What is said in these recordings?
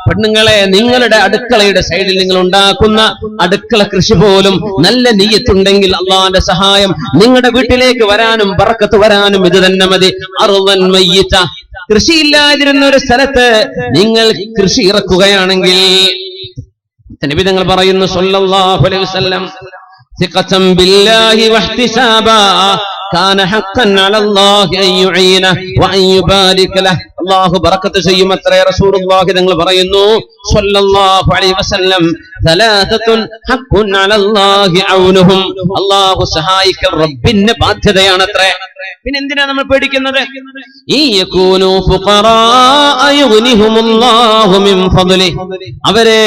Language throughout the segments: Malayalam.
പെണ്ണുങ്ങളെ, നിങ്ങളുടെ അടുക്കളയുടെ സൈഡിൽ നിങ്ങൾ ഉണ്ടാക്കുന്ന അടുക്കള കൃഷി പോലും നല്ല നിയ്യത്തുണ്ടെങ്കിൽ അള്ളാന്റെ സഹായം നിങ്ങളുടെ വീട്ടിലേക്ക് വരാനും ബറക്കത്ത് വരാനും ഇത് തന്നെ മതി. അർളൻ മയ്യിത, കൃഷിയില്ലാതിരുന്ന ഒരു സ്ഥലത്ത് നിങ്ങൾ കൃഷി ഇറക്കുകയാണെങ്കിൽ, നബി തങ്ങൾ പറയുന്നു സല്ലല്ലാഹു അലൈഹി വസല്ലം, സിഖതൻ ബില്ലാഹി വഹ്തിസാബാ കാന ഹഖൻ അലല്ലാഹി അൻ യുഈനഹു വഅൻ യുബാരിക ലഹു. അല്ലാഹു ബറക്കത്ത് ചെയ്യുമത്രേ. റസൂലുള്ളാഹി തങ്ങൾ പറയുന്നു സല്ലല്ലാഹു അലൈഹി വസല്ലം, സലാസത്തുൻ ഹഖുൻ അലല്ലാഹി ഔനുഹും, അല്ലാഹു സഹായിക്കൽ റബ്ബിന്റെ ബാധ്യതയാണത്രേ. പിന്നെ എന്തിനാ നമ്മൾ പേടിക്കുന്നത്? ഇയകൂനു ഫുഖറാ യുഗ്നിഹുമുല്ലാഹു മിൻ ഫദ്ലി, അവരെ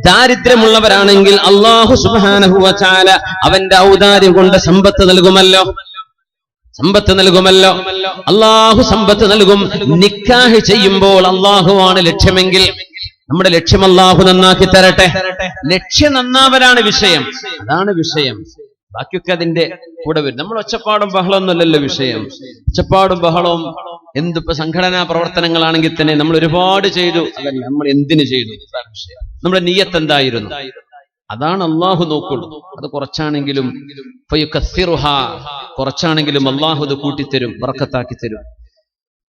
ദാരിദ്ര്യമുള്ളവരാണെങ്കിൽ അല്ലാഹു സുബ്ഹാനഹു വ തആല അവന്റെ ഔദാര്യം കൊണ്ട് സമ്പത്ത് നൽകുമല്ലോ. അല്ലാഹു സമ്പത്ത് നൽകും. നിക്കാഹ് ചെയ്യുമ്പോൾ അല്ലാഹുവാണ് ലക്ഷ്യമെങ്കിൽ നമ്മുടെ ലക്ഷ്യം അല്ലാഹു നന്നാക്കി തരട്ടെ. ലക്ഷ്യം നന്നാവലാണ് വിഷയം, അതാണ് വിഷയം. ബാക്കിയൊക്കെ അതിന്റെ കൂടെ വരും. നമ്മൾ ഒച്ചപ്പാടും ബഹളമൊന്നുമല്ലല്ലോ വിഷയം. ഒച്ചപ്പാടും ബഹളവും എന്തിപ്പോ സംഘടനാ പ്രവർത്തനങ്ങളാണെങ്കിൽ തന്നെ നമ്മൾ ഒരുപാട് ചെയ്തു, അതല്ല നമ്മൾ എന്തിനു ചെയ്തു, അതാണ് വിഷയം. നമ്മുടെ നിയ്യത്ത് എന്തായിരുന്നു, അതാണ് അള്ളാഹു നോക്കുള്ളൂ. അത് കുറച്ചാണെങ്കിലും കുറച്ചാണെങ്കിലും അള്ളാഹു അത് കൂട്ടിത്തരും, ബറക്കത്താക്കി തരും.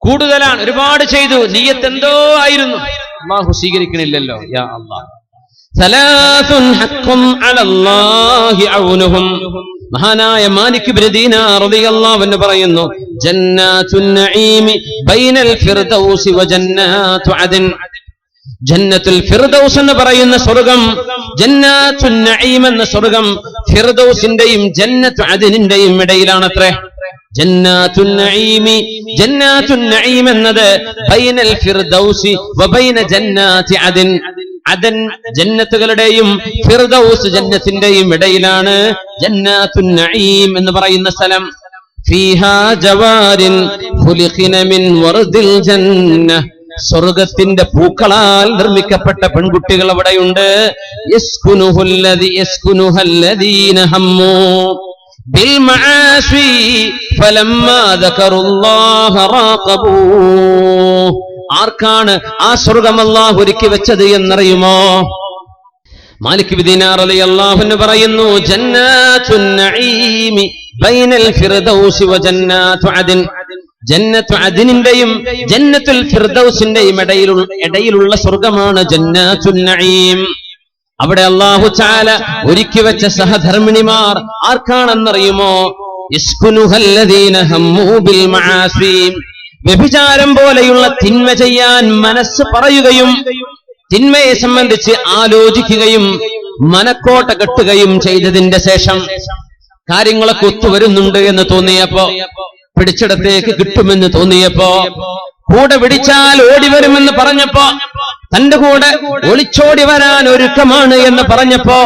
കൂടുതലാണ്, ഒരുപാട് ചെയ്തു, നിയ്യത്ത് എന്തോ ആയിരുന്നു, അള്ളാഹു സ്വീകരിക്കണില്ലല്ലോ. യാ അല്ലാഹ്, സലാസുൻ ഹഖ്ഖുൻ അലല്ലാഹി ഔനുഹും. മഹാനായ മാലിക് ഇബ്നു ദീനാർ റളിയല്ലാഹു അൻഹു പറയുന്നു, ജന്നാത്തുൻ നഈമി ബൈനൽ ഫിർദൗസി വ ജന്നാത്തു അദൻ. ജന്നത്തുൽ ഫിർദൗസ് എന്ന് പറയുന്ന സ്വർഗം, ജന്നാത്തുൻ നഈം എന്ന സ്വർഗം ഫിർദൗസിന്റെയും ജന്നത്തു അദനിന്റെയും ഇടയിലാണത്രേ. ജന്നാത്തുൻ നഈം എന്നത് ബൈനൽ ഫിർദൗസി വ ബൈന ജന്നാത്തി അദൻ. അദൻ ജന്നത്തുകളുടെയും ഫിർദൗസ് ജന്നത്തിന്റെയും ഇടയിലാണ് ജന്നാത്തുൻ നഈം എന്ന് പറയുന്ന സ്ഥലം. ഫീഹാ ജവാരിൻ ഖുലിഖന മിൻ വർദിൽ ജന്ന, സ്വർഗത്തിന്റെ പൂക്കളാൽ നിർമ്മിക്കപ്പെട്ട പെൺകുട്ടികൾ അവിടെയുണ്ട്. യസ്കുനുഹല്ലദീന ഹമ്മൂ ബിൽ മആസി ഫലമ്മാ ദകറുല്ലാഹ റാഖബൂ. ആർക്കാണ് ആ സ്വർഗം അല്ലാഹു ഒരുക്കി വെച്ചത് എന്നറിയുമോ? മാലിക് ഇബ്നു ദീനാർ റളിയല്ലാഹു അൻഹു പറയുന്നു, ജന്നാത്തുൻ നഈമി ബൈനൽ ഫിർദൗസി വ ജന്നാത്തു അദൻ. ജന്നത്തു അദനിന്റെയും ജന്നത്തുൽ ഫിർദൗസിന്റെയും ഇടയിലുള്ള സ്വർഗമാണ് ജന്നാത്തുൻ നഈം. അവിടെ അല്ലാഹു തആല ഒരുക്കി വെച്ച സഹധർമ്മിണിമാർ ആർക്കാണെന്നറിയുമോ? യസ്കുനുഹല്ലദീന ഹമ്മൂ ബിൽ മആസി, വ്യഭിചാരം പോലെയുള്ള തിന്മ ചെയ്യാൻ മനസ്സ് പറയുകയും തിന്മയെ സംബന്ധിച്ച് ആലോചിക്കുകയും മനക്കോട്ട കെട്ടുകയും ചെയ്തതിന്റെ ശേഷം കാര്യങ്ങളൊക്കെ ഒത്തുവരുന്നുണ്ട് എന്ന് തോന്നിയപ്പോ, പിടിച്ചിടത്തേക്ക് കിട്ടുമെന്ന് തോന്നിയപ്പോ, കൂടെ പിടിച്ചാൽ ഓടിവരുമെന്ന് പറഞ്ഞപ്പോ, തന്റെ കൂടെ ഒളിച്ചോടി വരാൻ ഒരുക്കമാണ് എന്ന് പറഞ്ഞപ്പോ,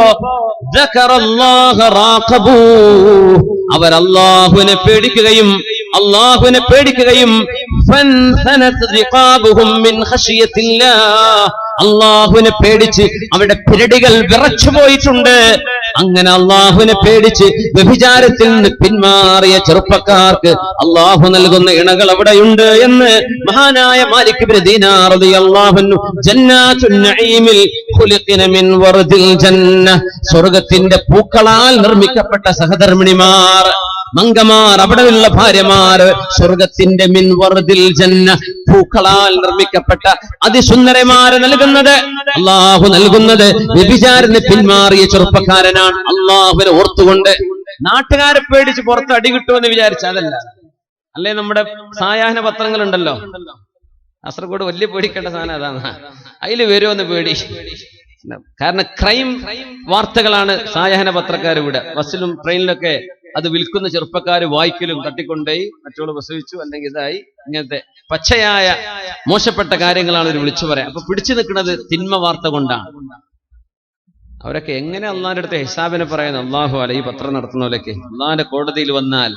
അവർ അല്ലാഹുവിനെ പേടിക്കുകയും അല്ലാഹുവിനെ പേടിച്ച് അവരുടെ പിരടികൾ വിറച്ചു പോയിട്ടുണ്ട്. അങ്ങനെ അല്ലാഹുവിനെ പേടിച്ച് വ്യഭിചാരത്തിൽ നിന്ന് പിന്മാറിയ ചെറുപ്പക്കാർക്ക് അല്ലാഹു നൽകുന്ന ഇണകൾ അവിടെയുണ്ട് എന്ന് മഹാനായ മാലിക് ഇബ്നു ദീനാർ റളിയല്ലാഹു അൻഹു ജന്നാത്തുൻ നഈമിൽ ഖുലിഖന മിൻ വർദിൽ ജന്ന, സ്വർഗ്ഗത്തിന്റെ പൂക്കളാൽ നിർമ്മിക്കപ്പെട്ട സഹധർമ്മിണിമാർ, മംഗമാർ, അവിടെയുള്ള ഭാര്യമാർ സ്വർഗത്തിന്റെ മിൻ വർദിൽ ജന്ന, പൂക്കളാൽ നിർമ്മിക്കപ്പെട്ട അതിസുന്ദരമാരെ നൽകുന്നത്, അല്ലാഹു നൽകുന്നത് വ്യഭിചാരത്തിന് പിന്മാറിയ ചെറുപ്പക്കാരനാണ്. അല്ലാഹുവിനെ ഓർത്തുകൊണ്ട് നാട്ടുകാരെ പേടിച്ച് പുറത്ത് അടി കിട്ടുമെന്ന് വിചാരിച്ചതല്ല. അല്ലേ, നമ്മുടെ സായാഹ്ന പത്രങ്ങൾ ഉണ്ടല്ലോ, കാസർഗോഡ് വലിയ പേടിക്കേണ്ട സാധനം അതാണ്. അതിൽ വരുമെന്ന് പേടി. കാരണം ക്രൈം വാർത്തകളാണ് സായാഹ്ന പത്രക്കാർ ഇവിടെ. ബസ്സിലും ട്രെയിനിലൊക്കെ അത് വിൽക്കുന്ന ചെറുപ്പക്കാർ വായിക്കലും തട്ടിക്കൊണ്ടേ മറ്റുള്ള പ്രസവിച്ചു അല്ലെങ്കിൽ ഇതായി, ഇങ്ങനത്തെ പച്ചയായ മോശപ്പെട്ട കാര്യങ്ങളാണ് ഒരു വിളിച്ചു പറയാം. അപ്പൊ പിടിച്ചു നിൽക്കുന്നത് തിന്മ വാർത്ത കൊണ്ടാണ്. അവരൊക്കെ എങ്ങനെ അള്ളാഹിന്റെ അടുത്ത് ഹിസാബിനെ പറയുന്നത്? അല്ലാഹു അല, ഈ പത്രം നടത്തുന്നവരൊക്കെ അള്ളാഹിന്റെ കോടതിയിൽ വന്നാൽ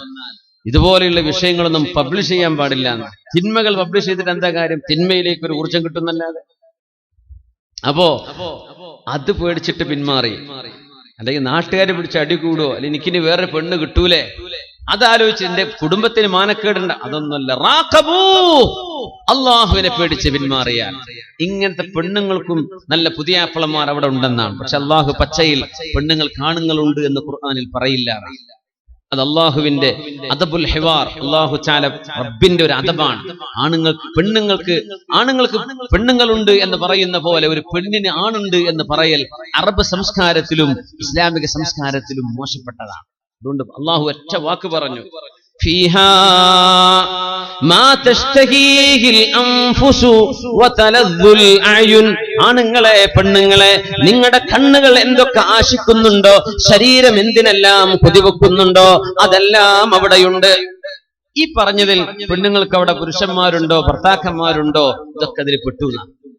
ഇതുപോലെയുള്ള വിഷയങ്ങളൊന്നും പബ്ലിഷ് ചെയ്യാൻ പാടില്ല. തിന്മകൾ പബ്ലിഷ് ചെയ്തിട്ട് എന്താ കാര്യം? തിന്മയിലേക്ക് ഒരു ഊർജം കിട്ടുന്നല്ലാതെ. അപ്പോ അത് പേടിച്ചിട്ട് പിന്മാറി. അല്ലെങ്കിൽ നാട്ടുകാരെ പിടിച്ച് അടി കൂടുവോ, അല്ലെങ്കിൽ എനിക്കിനി വേറെ പെണ്ണ് കിട്ടൂലേ, അതാലോചിച്ച് എന്റെ കുടുംബത്തിന് മാനക്കേടുണ്ട്, അതൊന്നുമല്ല. റാഖബൂ, അള്ളാഹുവിനെ പേടിച്ച് പിന്മാറിയാൽ. ഇങ്ങനത്തെ പെണ്ണുങ്ങൾക്കും നല്ല പുതിയാപ്പളന്മാർ അവിടെ ഉണ്ടെന്നാണ്. പക്ഷെ അള്ളാഹു പച്ചയിൽ പെണ്ണുങ്ങൾക്ക് ആണുങ്ങളുണ്ട് എന്ന് ഖുർആനിൽ പറയില്ല. അത് അള്ളാഹുവിന്റെ അദബുൽ ഹിവാർ, അള്ളാഹു ചാല റബ്ബിന്റെ ഒരു അദബാണ്. പെണ്ണുങ്ങൾക്ക് പെണ്ണുങ്ങളുണ്ട് എന്ന് പറയുന്ന പോലെ ഒരു പെണ്ണിന് ആണുണ്ട് എന്ന് പറയൽ അറബ് സംസ്കാരത്തിലും ഇസ്ലാമിക സംസ്കാരത്തിലും മോശപ്പെട്ടതാണ്. അതുകൊണ്ട് അള്ളാഹു ഒറ്റ വാക്ക് പറഞ്ഞു, ഫീഹാ മാ തശ്തഹീഹിൽ അൻഫുസു വതലദ്ദുൽ അയുൻ. ആണുങ്ങളെ, പെണ്ണുങ്ങളെ, നിങ്ങളുടെ കണ്ണുകൾ എന്തൊക്കെ ആശിക്കുന്നുണ്ടോ, ശരീരം എന്തിനെല്ലാം കൊതിവെക്കുന്നുണ്ടോ, അതെല്ലാം അവിടെയുണ്ട്. ഈ പറഞ്ഞതിൽ പെണ്ണുങ്ങൾക്ക് അവിടെ പുരുഷന്മാരുണ്ടോ, ഭർത്താക്കന്മാരുണ്ടോ, ഇതൊക്കെ അതിൽ പെട്ടു,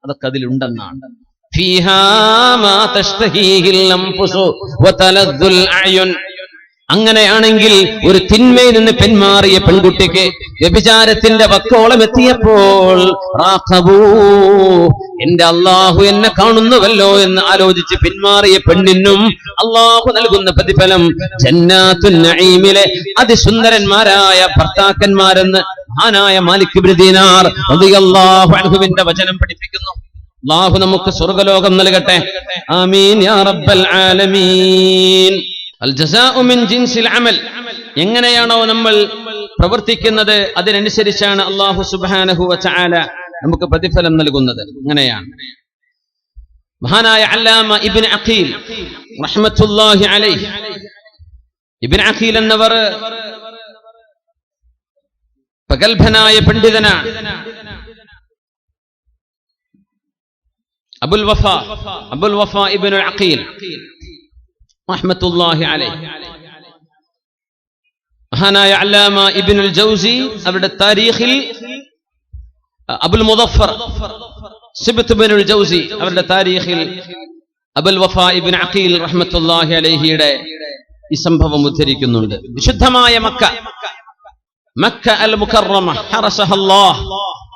അതൊക്കെ അതിലുണ്ടെന്നാണ്. ഫീഹാ മാ തശ്തഹീഹിൽ അൻഫുസു വതലദ്ദുൽ അയുൻ. അങ്ങനെയാണെങ്കിൽ ഒരു തിന്മയിൽ നിന്ന് പിന്മാറിയ പെൺകുട്ടിക്ക് വ്യഭിചാരത്തിന്റെ വക്കോളം എത്തിയപ്പോൾ എന്റെ അള്ളാഹു എന്നെ കാണുന്നുവല്ലോ എന്ന് ആലോചിച്ച് പിന്മാറിയ പെണ്ണിനും അള്ളാഹു നൽകുന്ന പ്രതിഫലം ജന്നാത്തുൻ നഈമിലെ അതിസുന്ദരന്മാരായ ഭർത്താക്കന്മാരെന്ന് മഹാനായ മാലിക് ഇബ്നു ദീനാർ റളിയല്ലാഹു അൻഹുവിന്റെ വചനം പഠിപ്പിക്കുന്നു. അള്ളാഹു നമുക്ക് സ്വർഗ്ഗലോകം നൽകട്ടെ. ആമീൻ യാ റബ്ബൽ ആലമീൻ. അൽ ജസാഉ മിൻ ജിൻസിൽ അമൽ. എങ്ങനെയാണോ നമ്മൾ പ്രവർത്തിക്കുന്നത് അതിനനുസരിച്ചാണ് അല്ലാഹു സുബ്ഹാനഹു വ തആല നമുക്ക് പ്രതിഫലം നൽകുന്നത്. അങ്ങനെയാണ് മഹാനായ അല്ലാമ ഇബ്നു അഖീൽ റഹ്മത്തുള്ളാഹി അലൈഹി. ഇബ്നു അഖീൽ എന്നവർ പ്രഗൽഭനായ പണ്ഡിതനാണ്. അബുൽ വഫ ഇബ്നു അഖീൽ റഹ്മത്തുള്ളാഹി അലൈഹി. മഹാനായ അല്ലാമ ഇബ്നുൽ ജൗസി അവരുടെ താരീഖിൽ അബുൽ മുദഫർ സിബ്ത് ഇബ്നുൽ ജൗസി അവരുടെ താരീഖിൽ അബുൽ വഫ ഇബ്നു അഖീൽ റഹ്മത്തുള്ളാഹി അലൈഹിയുടെ ഈ സംഭവം ഉദ്ധരിക്കുന്നുണ്ട്. വിശുദ്ധമായ മക്ക അൽ മുകറമ ഹറസഹല്ലാഹ്.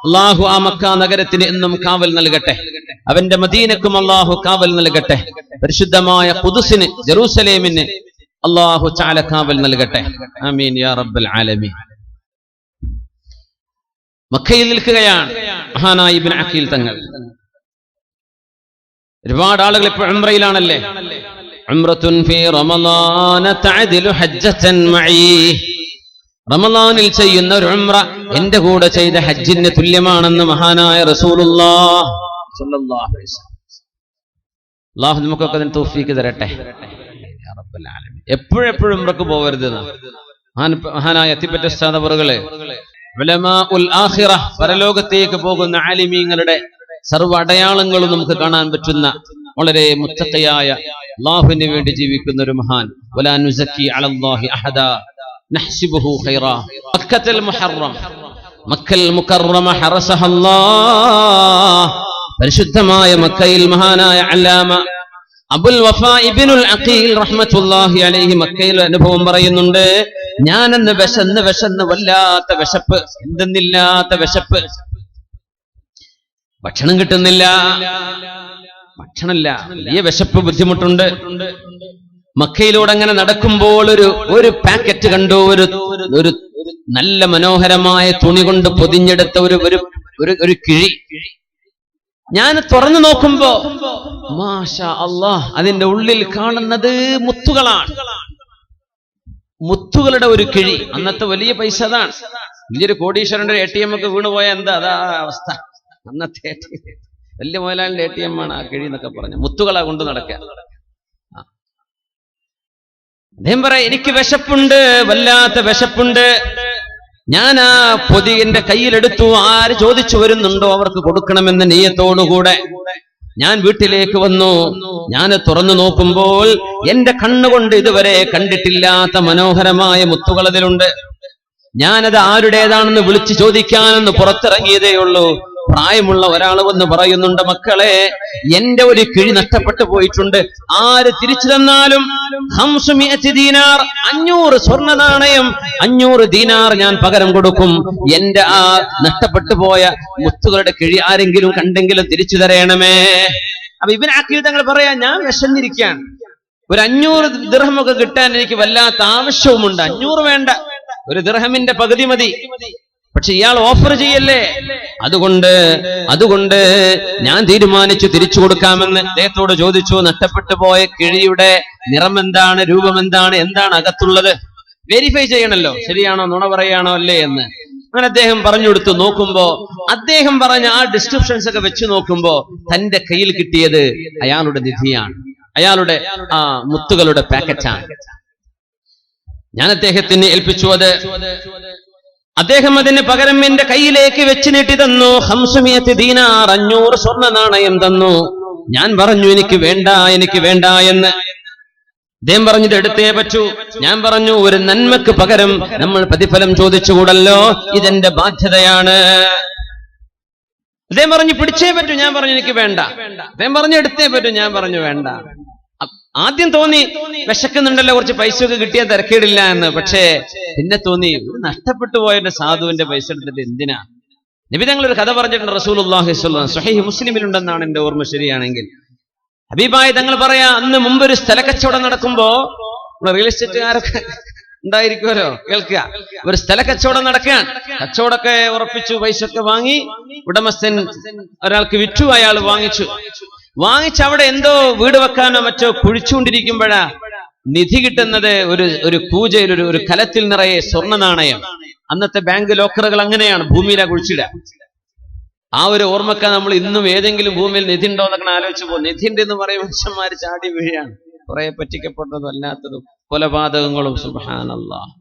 അല്ലാഹു ആ മക്ക നഗരത്തിന് എന്നും കാവൽ നൽകട്ടെ. അവന്റെ മദീനക്കും അല്ലാഹു കാവൽ നൽകട്ടെ. പരിശുദ്ധമായ ഖുദ്സിന്, ജെറൂസലേമിന് അല്ലാഹു തആല കാവൽ നൽകട്ടെ. ആമീൻ യാ റബ്ബൽ ആലമീൻ. മക്കയിൽ നിൽക്കുകയാണ് മഹാനായ ഇബ്നു അഖീൽ തങ്ങൾ. ഒരുപാട് ആളുകൾ ഇപ്പോൾ ഉംറയിലാണല്ലേ. ഉംറത്തുൻ ഫീ റമളാന തഅദിലു ഹജ്ജതൻ മഈ. റമളാനിൽ ചെയ്യുന്ന ഒരു ഉംറ എന്റെ കൂടെ ചെയ്ത ഹജ്ജിന് തുല്യമാണെന്ന് മഹാനായ റസൂലുള്ളാഹ് സ്വല്ലല്ലാഹു അലൈഹി വസല്ലം. അല്ലാഹു നമുക്കൊക്കെ അതിന് തൗഫീഖ് തരട്ടെ. യാ റബ്ബൽ ആലമീൻ. എപ്പോഴെപ്പോഴും ഉംറക്ക് പോകരുത്. മഹാനായ അത്തിപ്പറ്റ ഉസ്താദ് അവറുകളെ ഉലമാഉൽ ആഖിറ, പരലോകത്തേക്ക് പോകുന്ന ആലിമീങ്ങളുടെ സർവ്വ അടയാളങ്ങളും നമുക്ക് കാണാൻ പറ്റുന്ന വളരെ മുത്തഖിയായ അല്ലാഹുവിന് വേണ്ടി ജീവിക്കുന്ന ഒരു മഹാൻ. വലാ നുസക്കി അലല്ലാഹി അഹദാ നഹ്സിബുഹു ഖൈറാ. മക്കത്തുൽ മുഹറം, മക്കൽ മുകറമ ഹറസഹല്ലാഹ്. പരിശുദ്ധമായ മക്കയിൽ മഹാനായ അല്ലാമ അബുൽ വഫാ ഇബ്നുൽ അഖീൽ റഹ്മത്തുള്ളാഹി അലൈഹി മക്കയിൽ അനുഭവം പറയുന്നുണ്ട്. ഞാനെന്ന് വിശന്ന് വല്ലാത്ത വിശപ്പ്, എന്തെന്നില്ലാത്ത വിശപ്പ്. ഭക്ഷണം കിട്ടുന്നില്ല, ഭക്ഷണമില്ല, വലിയ വിശപ്പ്, ബുദ്ധിമുട്ടുണ്ട്. മക്കയിലൂടെ അങ്ങനെ നടക്കുമ്പോൾ ഒരു പാക്കറ്റ് കണ്ടു. ഒരു നല്ല മനോഹരമായ തുണി കൊണ്ട് പൊതിഞ്ഞെടുത്ത ഒരു കിഴി. ഞാൻ തുറന്നു നോക്കുമ്പോ മാഷാ അല്ലാഹ്, അതിന്റെ ഉള്ളിൽ കാണുന്നത് മുത്തുകളാണ്. മുത്തുകളുടെ ഒരു കിഴി. അന്നത്തെ വലിയ പൈസ അതാണ്. വലിയൊരു കോടീശ്വരന്റെ ATM ഒക്കെ വീണുപോയ എന്താ അതാ അവസ്ഥ. അന്നത്തെ വലിയ മുതലാളിന്റെ ATM ആണ് ആ കിഴി എന്നൊക്കെ പറഞ്ഞു. മുത്തുകളാ കൊണ്ട് നടക്കുക. അദ്ദേഹം പറയാം, എനിക്ക് വിശപ്പുണ്ട്, വല്ലാത്ത വിശപ്പുണ്ട്. ഞാൻ ആ പൊതി എന്റെ കയ്യിലെടുത്തു. ആര് ചോദിച്ചു വരുന്നുണ്ടോ അവർക്ക് കൊടുക്കണമെന്ന നിയ്യത്തോടുകൂടെ ഞാൻ വീട്ടിലേക്ക് വന്നു. ഞാൻ തുറന്നു നോക്കുമ്പോൾ എന്റെ കണ്ണുകൊണ്ട് ഇതുവരെ കണ്ടിട്ടില്ലാത്ത മനോഹരമായ മുത്തുകൾ അതിലുണ്ട്. ഞാനത് ആരുടേതാണെന്ന് വിളിച്ചു ചോദിക്കാനെന്ന് പുറത്തിറങ്ങിയതേ ഉള്ളൂ. പ്രായമുള്ള ഒരാൾ വന്ന് പറയുന്നുണ്ട്, മക്കളെ, എന്റെ ഒരു കിഴി നഷ്ടപ്പെട്ടു പോയിട്ടുണ്ട്. ആര് തിരിച്ചു തന്നാലും 500 ദീനാർ, 500 സ്വർണ്ണ നാണയം, 500 ദീനാർ ഞാൻ പകരം കൊടുക്കും. എന്റെ ആ നഷ്ടപ്പെട്ടു പോയ മുത്തുകളുടെ കിഴി ആരെങ്കിലും കണ്ടെങ്കിലും തിരിച്ചു തരയണമേ. അപ്പൊ ഇബ്നു അഖീൽ തങ്ങൾ പറയാ, ഞാൻ വിശന്നിരിക്കുകയാണ്. ഒരു 500 ദിർഹമൊക്കെ കിട്ടാൻ എനിക്ക് വല്ലാത്ത ആവശ്യവുമുണ്ട്. 500 വേണ്ട, ഒരു ദിർഹമിന്റെ പകുതി മതി. പക്ഷെ ഇയാൾ ഓഫർ ചെയ്യല്ലേ. അതുകൊണ്ട് ഞാൻ തീരുമാനിച്ചു തിരിച്ചു കൊടുക്കാമെന്ന് അദ്ദേഹത്തോട് ചോദിച്ചു. നഷ്ടപ്പെട്ടു പോയ കിഴിയുടെ നിറം എന്താണ്, രൂപം എന്താണ്, എന്താണ് അകത്തുള്ളത്, വെരിഫൈ ചെയ്യണല്ലോ, ശരിയാണോ നുണ പറയാണോ അല്ലേ എന്ന്. അങ്ങനെ അദ്ദേഹം പറഞ്ഞു കൊടുത്തു. നോക്കുമ്പോ അദ്ദേഹം പറഞ്ഞ ആ ഡിസ്ക്രിപ്ഷൻസ് ഒക്കെ വെച്ച് നോക്കുമ്പോ തന്റെ കയ്യിൽ കിട്ടിയത് അയാളുടെ നിധിയാണ്, അയാളുടെ ആ മുത്തുകളുടെ പാക്കറ്റാണ്. ഞാൻ അദ്ദേഹത്തിന് ഏൽപ്പിച്ചു. അദ്ദേഹം അതിന് പകരം എന്റെ കയ്യിലേക്ക് വെച്ച് നീട്ടി തന്നു. 500 ദീനാർ, 500 സ്വർണ്ണ നാണയം തന്നു. ഞാൻ പറഞ്ഞു എനിക്ക് വേണ്ട എന്ന്. അദ്ദേഹം പറഞ്ഞിട്ട് എടുത്തേ പറ്റൂ. ഞാൻ പറഞ്ഞു ഒരു നന്മക്ക് പകരം നമ്മൾ പ്രതിഫലം ചോദിച്ചുകൂടല്ലോ, ഇതെന്റെ ബാധ്യതയാണ്. അദ്ദേഹം പറഞ്ഞു പിടിച്ചേ പറ്റൂ. ഞാൻ പറഞ്ഞു എനിക്ക് വേണ്ട. അദ്ദേഹം പറഞ്ഞു എടുത്തേ പറ്റൂ. ഞാൻ പറഞ്ഞു വേണ്ട. ആദ്യം തോന്നി വിശക്കുന്നുണ്ടല്ലോ, കുറച്ച് പൈസ ഒക്കെ കിട്ടിയാൽ തിരക്കേടില്ല എന്ന്. പക്ഷേ പിന്നെ തോന്നി നഷ്ടപ്പെട്ടു പോയതിന്റെ സാധുവിന്റെ പൈസ എടുത്തിട്ട് എന്തിനാ. നബി തങ്ങൾ ഒരു കഥ പറഞ്ഞിട്ടുണ്ട് റസൂലുള്ളാഹി സ്വല്ലല്ലാഹു അലൈഹി വസല്ലം, സ്വഹീഹ് മുസ്ലിമിലുണ്ടെന്നാണ് എന്റെ ഓർമ്മ ശരിയാണെങ്കിൽ. ഹബീബായി തങ്ങൾ പറയാ, അന്ന് മുമ്പ് ഒരു സ്ഥല കച്ചവടം നടക്കുമ്പോ, റിയൽ എസ്റ്റേറ്റുകാരൊക്കെ ഉണ്ടായിരിക്കുമല്ലോ, കേൾക്കുക. ഒരു സ്ഥല കച്ചവടം നടക്കാൻ, കച്ചവടമൊക്കെ ഉറപ്പിച്ചു, പൈസ ഒക്കെ വാങ്ങി, ഉടമസ്ഥൻ ഒരാൾക്ക് വിറ്റു, അയാൾ വാങ്ങിച്ച് അവിടെ എന്തോ വീട് വെക്കാനോ മറ്റോ കുഴിച്ചുകൊണ്ടിരിക്കുമ്പോഴാ നിധി കിട്ടുന്നത് ഒരു പൂജയിൽ ഒരു കലത്തിൽ നിറയെ സ്വർണ്ണ നാണയം. അന്നത്തെ ബാങ്ക് ലോക്കറുകൾ അങ്ങനെയാണ്, ഭൂമിയിലാ കുഴിച്ചിടുക. ആ ഒരു ഓർമ്മക്ക നമ്മൾ ഇന്നും ഏതെങ്കിലും ഭൂമിയിൽ നിധി ഉണ്ടോ എന്നൊക്കെ ആലോചിച്ചു പോകും. നിധിന്റെ എന്ന് പറയും മനുഷ്യന്മാര് ചാടി വീഴാണ്, കുറെ പറ്റിക്കപ്പെട്ടതും അല്ലാത്തതും കൊലപാതകങ്ങളും. സുബ്ഹാനല്ലാഹ്.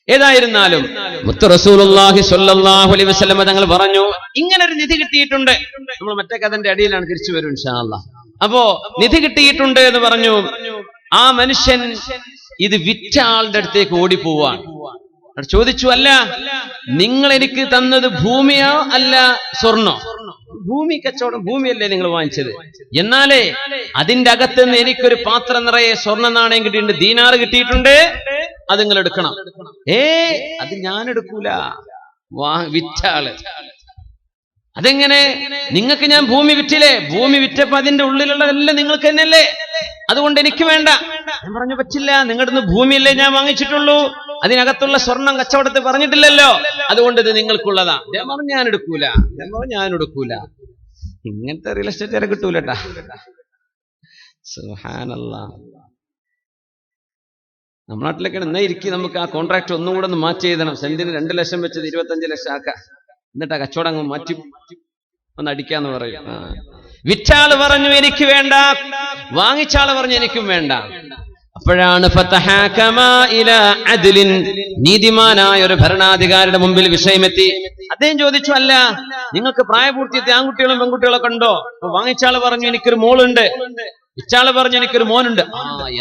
ഏതായിരുന്നാലും മുത്ത് റസൂലുള്ളാഹി സ്വല്ലല്ലാഹു അലൈഹി വസല്ലം തങ്ങൾ പറഞ്ഞു, ഇങ്ങനെ ഒരു നിധി കിട്ടിയിട്ടുണ്ട്. നമ്മൾ മറ്റേ കഥന്റെ അടിയിലാണ്, തിരിച്ചു വരും ഇൻഷാ അല്ലാഹ്. അപ്പോ നിധി കിട്ടിയിട്ടുണ്ട് എന്ന് പറഞ്ഞു. ആ മനുഷ്യൻ ഇത് വിറ്റ ആളുടെ അടുത്തേക്ക് ഓടിപ്പോവാണ്. ചോദിച്ചു, അല്ല നിങ്ങൾ എനിക്ക് തന്നത് ഭൂമിയോ അല്ല സ്വർണ്ണോ? ഭൂമി കച്ചവടം, ഭൂമിയല്ലേ നിങ്ങൾ വാങ്ങിച്ചത്. എന്നാലേ അതിന്റെ അകത്തുനിന്ന് എനിക്കൊരു പാത്രം നിറയെ സ്വർണ്ണ നാണയം കിട്ടിയിട്ടുണ്ട്, ദീനാറ് കിട്ടിയിട്ടുണ്ട്, അത് നിങ്ങൾ എടുക്കണം. അത് ഞാൻ എടുക്കൂല, വിറ്റാള്. അതെങ്ങനെ? നിങ്ങൾക്ക് ഞാൻ ഭൂമി വിറ്റില്ലേ? ഭൂമി വിറ്റപ്പോ അതിന്റെ ഉള്ളിലുള്ളതെല്ലാം നിങ്ങൾക്ക് തന്നെയല്ലേ, അതുകൊണ്ട് എനിക്ക് വേണ്ട. ഞാൻ പറഞ്ഞു പറ്റില്ല, നിങ്ങളുടെ ഭൂമിയല്ലേ ഞാൻ വാങ്ങിച്ചിട്ടുള്ളൂ, അതിനകത്തുള്ള സ്വർണം കച്ചവടത്തിൽ പറഞ്ഞിട്ടില്ലല്ലോ, അതുകൊണ്ട് ഇത് നിങ്ങൾക്കുള്ളതാ. ഞാൻ പറഞ്ഞു ഞാൻ എടുക്കൂല. ഇങ്ങനത്തെ റിയൽ എസ്റ്റേറ്റ് വരെ കിട്ടൂലട്ടാ. സുബ്ഹാനല്ലാഹ്. നമ്മുടെ നാട്ടിലൊക്കെ എന്നാ ഇരിക്കും, നമുക്ക് ആ കോൺട്രാക്ട് ഒന്നും കൂടെ ഒന്ന് മാറ്റി എഴുതണം. സെന്റിന് 2 ലക്ഷം വെച്ചത് 25 ലക്ഷം ആക്കാം, എന്നിട്ട് ആ കച്ചവടം അങ്ങ് മാറ്റി ഒന്ന് അടിക്കാന്ന് പറയും. വിറ്റാള് പറഞ്ഞു എനിക്ക് വേണ്ട, വാങ്ങിച്ചാള് പറഞ്ഞു എനിക്കും വേണ്ട. അപ്പോഴാണ് നീതിമാനായ ഒരു ഭരണാധികാരിയുടെ മുമ്പിൽ വിഷയമെത്തി. അദ്ദേഹം ചോദിച്ചു, അല്ല നിങ്ങൾക്ക് പ്രായപൂർത്തിയെത്തിയ ആൺകുട്ടികളും പെൺകുട്ടികളൊക്കെ ഉണ്ടോ? വാങ്ങിച്ചാള് പറഞ്ഞു എനിക്കൊരു മോളുണ്ട്, വിറ്റാള് പറഞ്ഞു എനിക്കൊരു മോനുണ്ട്.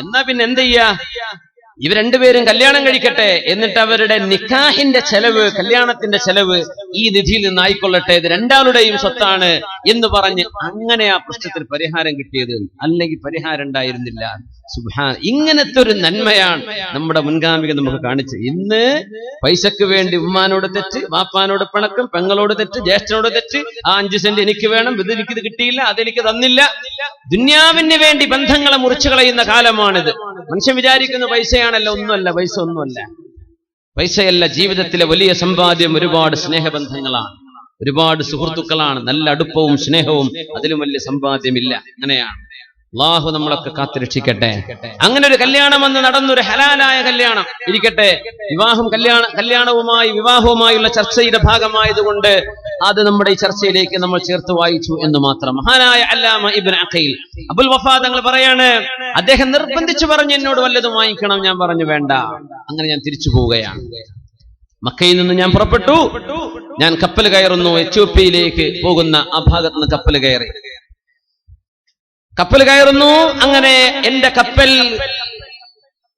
എന്നാ പിന്നെ എന്ത് ചെയ്യാ, ഇവർ രണ്ടുപേരും കല്യാണം കഴിക്കട്ടെ, എന്നിട്ട് അവരുടെ നിക്കാഹിന്റെ ചെലവ്, കല്യാണത്തിന്റെ ചെലവ് ഈ നിധിയിൽ നിന്നായിക്കൊള്ളട്ടെ, ഇത് രണ്ടാളുടെയും സ്വത്താണ് എന്ന് പറഞ്ഞ് അങ്ങനെ ആ പ്രശ്നത്തിന് പരിഹാരം കിട്ടിയത്. അല്ലെങ്കിൽ പരിഹാരം ഉണ്ടായിരുന്നില്ല. സുബ്ഹാൻ. ഇങ്ങനത്തെ ഒരു നന്മയാണ് നമ്മുടെ മുൻഗാമികൾ നമുക്ക് കാണിച്ചത്. ഇന്ന് പൈസക്ക് വേണ്ടി ഉമ്മാനോട് തെറ്റ്, വാപ്പാനോട് പിണക്കം, പെങ്ങളോട് തെറ്റ്, ജ്യേഷ്ഠനോട് തെറ്റ്, ആ 5 സെന്റ് എനിക്ക് വേണം, എനിക്കിത് കിട്ടിയില്ല, അതെനിക്ക് തന്നില്ല. ദുന്യാവിന് വേണ്ടി ബന്ധങ്ങളെ മുറിച്ചു കളയുന്ന കാലമാണിത്. മനുഷ്യൻ വിചാരിക്കുന്ന പൈസയാണല്ലോ, ഒന്നുമല്ല, പൈസ ഒന്നുമല്ല, പൈസയല്ല. ജീവിതത്തിലെ വലിയ സമ്പാദ്യം ഒരുപാട് സ്നേഹബന്ധങ്ങളാണ്, ഒരുപാട് സുഹൃത്തുക്കളാണ്. നല്ല അടുപ്പവും സ്നേഹവും അതിലും വലിയ സമ്പാദ്യമില്ല. അങ്ങനെയാണ്. അല്ലാഹു നമ്മളൊക്കെ കാത്തുരക്ഷിക്കട്ടെ. അങ്ങനെ ഒരു കല്യാണം വന്ന് നടന്നൊരു ഹലാലായ കല്യാണം ഇരിക്കട്ടെ. വിവാഹവുമായുള്ള ചർച്ചയുടെ ഭാഗമായതുകൊണ്ട് അത് നമ്മുടെ ഈ ചർച്ചയിലേക്ക് നമ്മൾ ചേർത്ത് വായിച്ചു എന്ന് മാത്രം. മഹാനായ അല്ലാമ ഇബ്നു അഖീൽ അബുൽ വഫാ തങ്ങൾ പറയാണ്, അദ്ദേഹം നിർബന്ധിച്ചു പറഞ്ഞു എന്നോട് വല്ലതും വാങ്ങിക്കണം. ഞാൻ പറഞ്ഞു വേണ്ട. അങ്ങനെ ഞാൻ തിരിച്ചു പോവുകയാണ്. മക്കയിൽ നിന്ന് ഞാൻ പുറപ്പെട്ടു. ഞാൻ കപ്പൽ കയറുന്നു. എത്യോപ്യയിലേക്ക് പോകുന്ന ആ ഭാഗത്ത് നിന്ന് കപ്പൽ കയറുന്നു. അങ്ങനെ എന്റെ കപ്പൽ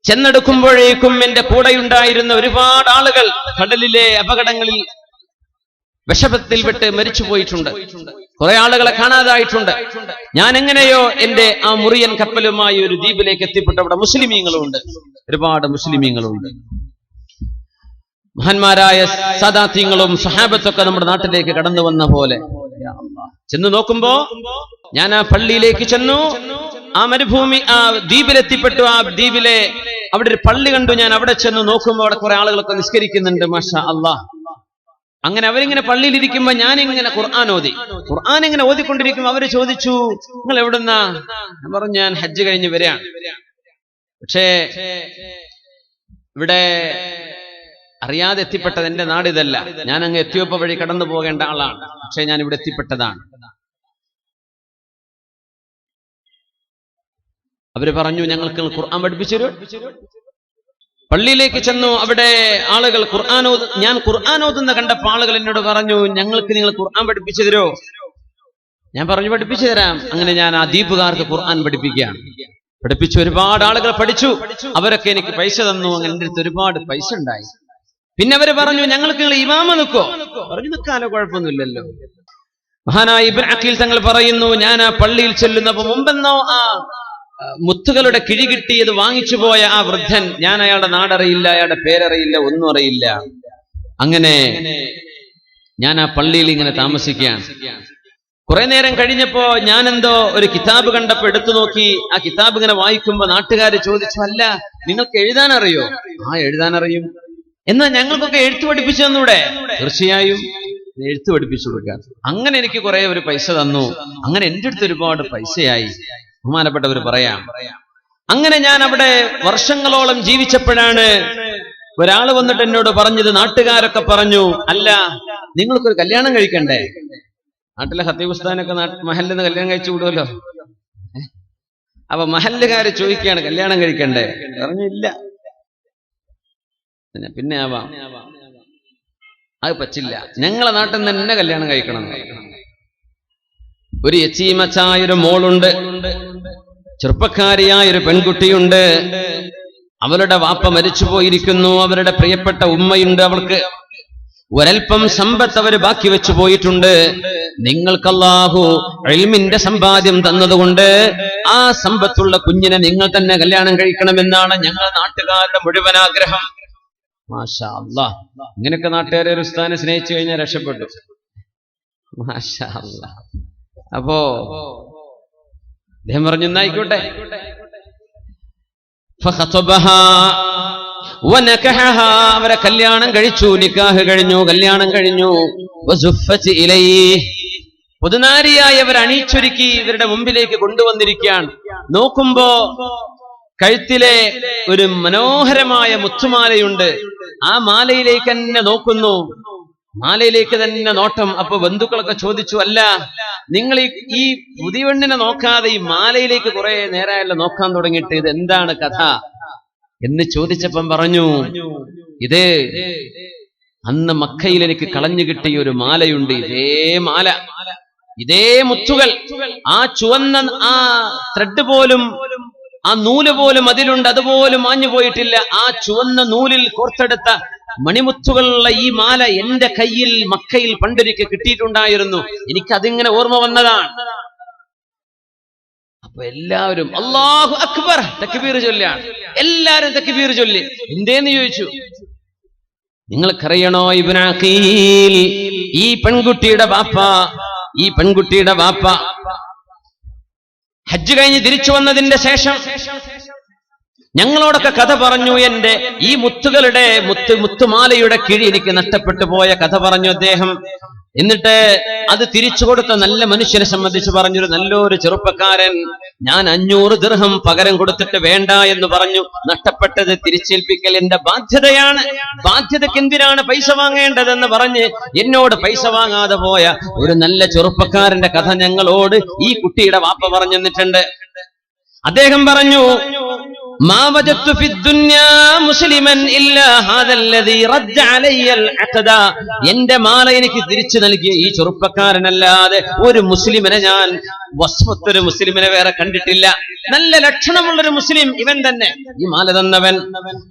ചെന്നെടുക്കുമ്പോഴേക്കും എന്റെ കൂടെയുണ്ടായിരുന്ന ഒരുപാട് ആളുകൾ കടലിലെ അപകടങ്ങളിൽ വിഷമത്തിൽപ്പെട്ട് മരിച്ചുപോയിട്ടുണ്ട്. കുറെ ആളുകളെ കാണാതായിട്ടുണ്ട്. ഞാൻ എങ്ങനെയോ എന്റെ ആ മുറിയൻ കപ്പലുമായി ഒരു ദ്വീപിലേക്ക് എത്തിപ്പെട്ട അവിടെ മുസ്ലിമീങ്ങളുണ്ട്, ഒരുപാട് മുസ്ലിമീങ്ങളുണ്ട്. മഹാന്മാരായ സാദാത്യങ്ങളും സഹാബത്തൊക്കെ നമ്മുടെ നാട്ടിലേക്ക് കടന്നു വന്ന പോലെ. ചെന്ന് നോക്കുമ്പോ ഞാൻ ആ പള്ളിയിലേക്ക് ചെന്നു. ആ മരുഭൂമി, ആ ദ്വീപിലെത്തിപ്പെട്ടു. ആ ദ്വീപിലെ അവിടെ ഒരു പള്ളി കണ്ടു. ഞാൻ അവിടെ ചെന്ന് നോക്കുമ്പോൾ അവിടെ കുറെ ആളുകളൊക്കെ നിസ്കരിക്കുന്നുണ്ട്. മാഷാ അല്ലാഹ്. അങ്ങനെ അവരിങ്ങനെ പള്ളിയിലിരിക്കുമ്പോ ഞാനിങ്ങനെ ഖുർആൻ ഇങ്ങനെ ഓതിക്കൊണ്ടിരിക്കുമ്പോ അവര് ചോദിച്ചു, നിങ്ങൾ എവിടുന്നാ? ഞാൻ പറഞ്ഞു, ഞാൻ ഹജ്ജ് കഴിഞ്ഞ് വരികയാണ്. പക്ഷേ ഇവിടെ അറിയാതെ എത്തിപ്പെട്ടത്, എന്റെ നാട് ഇതല്ല, ഞാൻ അങ്ങ് എത്യോപ്യ വഴി കടന്നു പോകേണ്ട ആളാണ്, പക്ഷെ ഞാൻ ഇവിടെ എത്തിപ്പെട്ടതാണ്. അവര് പറഞ്ഞു, ഞങ്ങൾക്ക് ഖുർആൻ പഠിപ്പിച്ചു തരൂ. പള്ളിയിലേക്ക് ചെന്നു. അവിടെ ആളുകൾ ഞാൻ ഖുർആൻ ഓതുന്ന കണ്ടപ്പോൾ ആളുകൾ എന്നോട് പറഞ്ഞു, ഞങ്ങൾക്ക് നിങ്ങൾ ഖുർആൻ പഠിപ്പിച്ചു തരോ? ഞാൻ പറഞ്ഞു, പഠിപ്പിച്ചു തരാം. അങ്ങനെ ഞാൻ ആ ദ്വീപുകാർക്ക് ഖുർആൻ പഠിപ്പിക്കുകയാണ്. പഠിപ്പിച്ചു. ഒരുപാട് ആളുകൾ പഠിച്ചു. അവരൊക്കെ എനിക്ക് പൈസ തന്നു. അങ്ങനെ എൻ്റെ അടുത്ത് ഒരുപാട് പൈസ ഉണ്ടായി. പിന്നെ അവര് പറഞ്ഞു, ഞങ്ങൾക്ക് നിങ്ങൾ ഇമാമ നിൽക്കോ? പറഞ്ഞു, നിൽക്കാനോ, കുഴപ്പമൊന്നുമില്ലല്ലോ. മഹാനായ ഇബ്നു അഖീൽ തങ്ങൾ പറയുന്നു, ഞാൻ ആ പള്ളിയിൽ ചെല്ലുന്നപ്പോ മുമ്പെന്നോ ആ മുത്തുകളുടെ കിഴി കിട്ടിയത് വാങ്ങിച്ചു പോയ ആ വൃദ്ധൻ, ഞാൻ അയാളുടെ നാടറിയില്ല, അയാളുടെ പേരറിയില്ല, ഒന്നും അറിയില്ല. അങ്ങനെ ഞാൻ ആ പള്ളിയിൽ ഇങ്ങനെ താമസിക്കുകയാണ്. കുറെ നേരം കഴിഞ്ഞപ്പോ ഞാനെന്തോ ഒരു കിതാബ് കണ്ടപ്പോ എടുത്തു നോക്കി. ആ കിതാബ് ഇങ്ങനെ വായിക്കുമ്പോ നാട്ടുകാര് ചോദിച്ചു, അല്ല, നിങ്ങൾക്ക് എഴുതാനറിയോ? ആ, എഴുതാനറിയും. എന്നാ ഞങ്ങൾക്കൊക്കെ എഴുത്ത് പഠിപ്പിച്ചു തന്നൂടെ? തീർച്ചയായും, എഴുത്ത് പഠിപ്പിച്ചു കൊടുക്കാൻ. അങ്ങനെ എനിക്ക് കുറെ ഒരു പൈസ തന്നു. അങ്ങനെ എൻ്റെ അടുത്ത് ഒരുപാട് പൈസയായി. ബഹുമാനപ്പെട്ടവർ പറയാം. അങ്ങനെ ഞാൻ അവിടെ വർഷങ്ങളോളം ജീവിച്ചപ്പോഴാണ് ഒരാള് വന്നിട്ട് എന്നോട് പറഞ്ഞത്, നാട്ടുകാരൊക്കെ പറഞ്ഞു, അല്ല, നിങ്ങൾക്കൊരു കല്യാണം കഴിക്കണ്ടേ? നാട്ടിലെ ഖത്തീബ് ഉസ്താദിനൊക്കെ മഹല്ലിൽ നിന്ന് കല്യാണം കഴിച്ചു വിടുമല്ലോ. അപ്പൊ മഹല്ലുകാര് ചോദിക്കുകയാണ്, കല്യാണം കഴിക്കണ്ടേ? പറഞ്ഞു, ഇല്ല, പിന്നെ ആവാം. അത് പറ്റില്ല, ഞങ്ങളെ നാട്ടിൽ നിന്ന് തന്നെ കല്യാണം കഴിക്കണം. ഒരു യതീമച്ചായൊരു മോളുണ്ട്, ചെറുപ്പക്കാരിയായൊരു പെൺകുട്ടിയുണ്ട്. അവരുടെ വാപ്പ മരിച്ചു പോയിരിക്കുന്നു. അവരുടെ പ്രിയപ്പെട്ട ഉമ്മയുണ്ട്. അവൾക്ക് ഒരൽപ്പം സമ്പത്ത് അവര് ബാക്കി വെച്ചു പോയിട്ടുണ്ട്. നിങ്ങൾക്ക് അല്ലാഹു ഇൽമിന്റെ സമ്പാദ്യം തന്നതുകൊണ്ട് ആ സമ്പത്തുള്ള കുഞ്ഞിനെ നിങ്ങൾ തന്നെ കല്യാണം കഴിക്കണമെന്നാണ് ഞങ്ങളുടെ നാട്ടുകാരുടെ മുഴുവൻ ആഗ്രഹം. മാഷാ അല്ലാഹ്. ഇങ്ങനെയൊക്കെ നാട്ടുകാരെ ഒരു ഉസ്താദിനെ സ്നേഹിച്ചു കഴിഞ്ഞാൽ രക്ഷപ്പെട്ടു. മാഷാ അല്ലാഹ്. അപ്പോ അദ്ദേഹം പറഞ്ഞു, എന്നായിക്കോട്ടെ. അവരെ കല്യാണം കഴിച്ചു, നിക്കാഹ് കഴിഞ്ഞു, കല്യാണം കഴിഞ്ഞു. പുതുനാരിയായി അവർ അണിയിച്ചൊരുക്കി ഇവരുടെ മുമ്പിലേക്ക് കൊണ്ടുവന്നിരിക്കുകയാണ്. നോക്കുമ്പോ കഴുത്തിലെ ഒരു മനോഹരമായ മുത്തുമാലയുണ്ട്. ആ മാലയിലേക്ക് തന്നെ നോക്കുന്നു, മാലയിലേക്ക് തന്നെ നോട്ടം. അപ്പൊ ബന്ധുക്കളൊക്കെ ചോദിച്ചു, അല്ല, നിങ്ങൾ ഈ പുതിയവണ്ണിനെ നോക്കാതെ ഈ മാലയിലേക്ക് കുറെ നേരമായല്ലോ നോക്കാൻ തുടങ്ങിയിട്ട്, ഇത് എന്താണ് കഥ എന്ന് ചോദിച്ചപ്പം പറഞ്ഞു, ഇത് അന്ന് മക്കയിൽ എനിക്ക് കളഞ്ഞു കിട്ടിയ ഒരു മാലയുണ്ട്. ഇതേ മാല, ഇതേ മുത്തുകൾ, ആ ചുവന്ന ആ ത്രെഡ് പോലും, ആ നൂല് പോലും അതിലുണ്ട്, അതുപോലും മാഞ്ഞു പോയിട്ടില്ല. ആ ചുവന്ന നൂലിൽ കോർത്തെടുത്ത മണിമുത്തുകളുള്ള ഈ മാല എന്റെ കയ്യിൽ മക്കയിൽ പണ്ടൊരിക്കൽ കിട്ടിയിട്ടുണ്ടായിരുന്നു. എനിക്കതിങ്ങനെ ഓർമ്മ വന്നതാണ്. അപ്പൊ എല്ലാവരും അല്ലാഹു അക്ബർ തക്ബീർ ചൊല്ലാണ്. എല്ലാരും തക്ബീർ ചൊല്ലി. എന്തേന്ന് ചോദിച്ചു. നിങ്ങൾക്കറിയണോ ഇബ്നു അഖീൽ, ഈ പെൺകുട്ടിയുടെ വാപ്പ ഹജ്ജ് കഴിഞ്ഞ് തിരിച്ചു വന്നതിന്റെ ശേഷം ഞങ്ങളോടൊക്കെ കഥ പറഞ്ഞു. എന്റെ ഈ മുത്തുകളുടെ മുത്തുമാലയുടെ കിഴി എനിക്ക് നഷ്ടപ്പെട്ടു പോയ കഥ പറഞ്ഞു അദ്ദേഹം. എന്നിട്ട് അത് തിരിച്ചു കൊടുത്ത നല്ല മനുഷ്യനെ സംബന്ധിച്ച് പറഞ്ഞൊരു നല്ലൊരു ചെറുപ്പക്കാരൻ, ഞാൻ 500 ദിർഹം പകരം കൊടുത്തിട്ട് വേണ്ട എന്ന് പറഞ്ഞു. നഷ്ടപ്പെട്ടത് തിരിച്ചേൽപ്പിക്കൽ എന്റെ ബാധ്യതയാണ്, ബാധ്യതയ്ക്ക് എന്തിനാണ് പൈസ വാങ്ങേണ്ടതെന്ന് പറഞ്ഞ് എന്നോട് പൈസ വാങ്ങാതെ പോയ ഒരു നല്ല ചെറുപ്പക്കാരന്റെ കഥ ഞങ്ങളോട് ഈ കുട്ടിയുടെ വാപ്പ പറഞ്ഞു തന്നിട്ടുണ്ട്. അദ്ദേഹം പറഞ്ഞു, ما وجدت في الدنيا مسلما الا هذا الذي رد علي العقد. എന്റെ മാല എനിക്ക് തിരിച്ചു നൽകിയ ഈ ചെറുപ്പക്കാരനല്ലാതെ ഒരു മുസ്ലിമിനെ ഞാൻ വസ്ഫത്തൊരു മുസ്ലിമിനെ വേറെ കണ്ടിട്ടില്ല. നല്ല ലക്ഷണമുള്ളൊരു മുസ്ലിം ഇവൻ തന്നെ, ഈ മാല തന്നവൻ.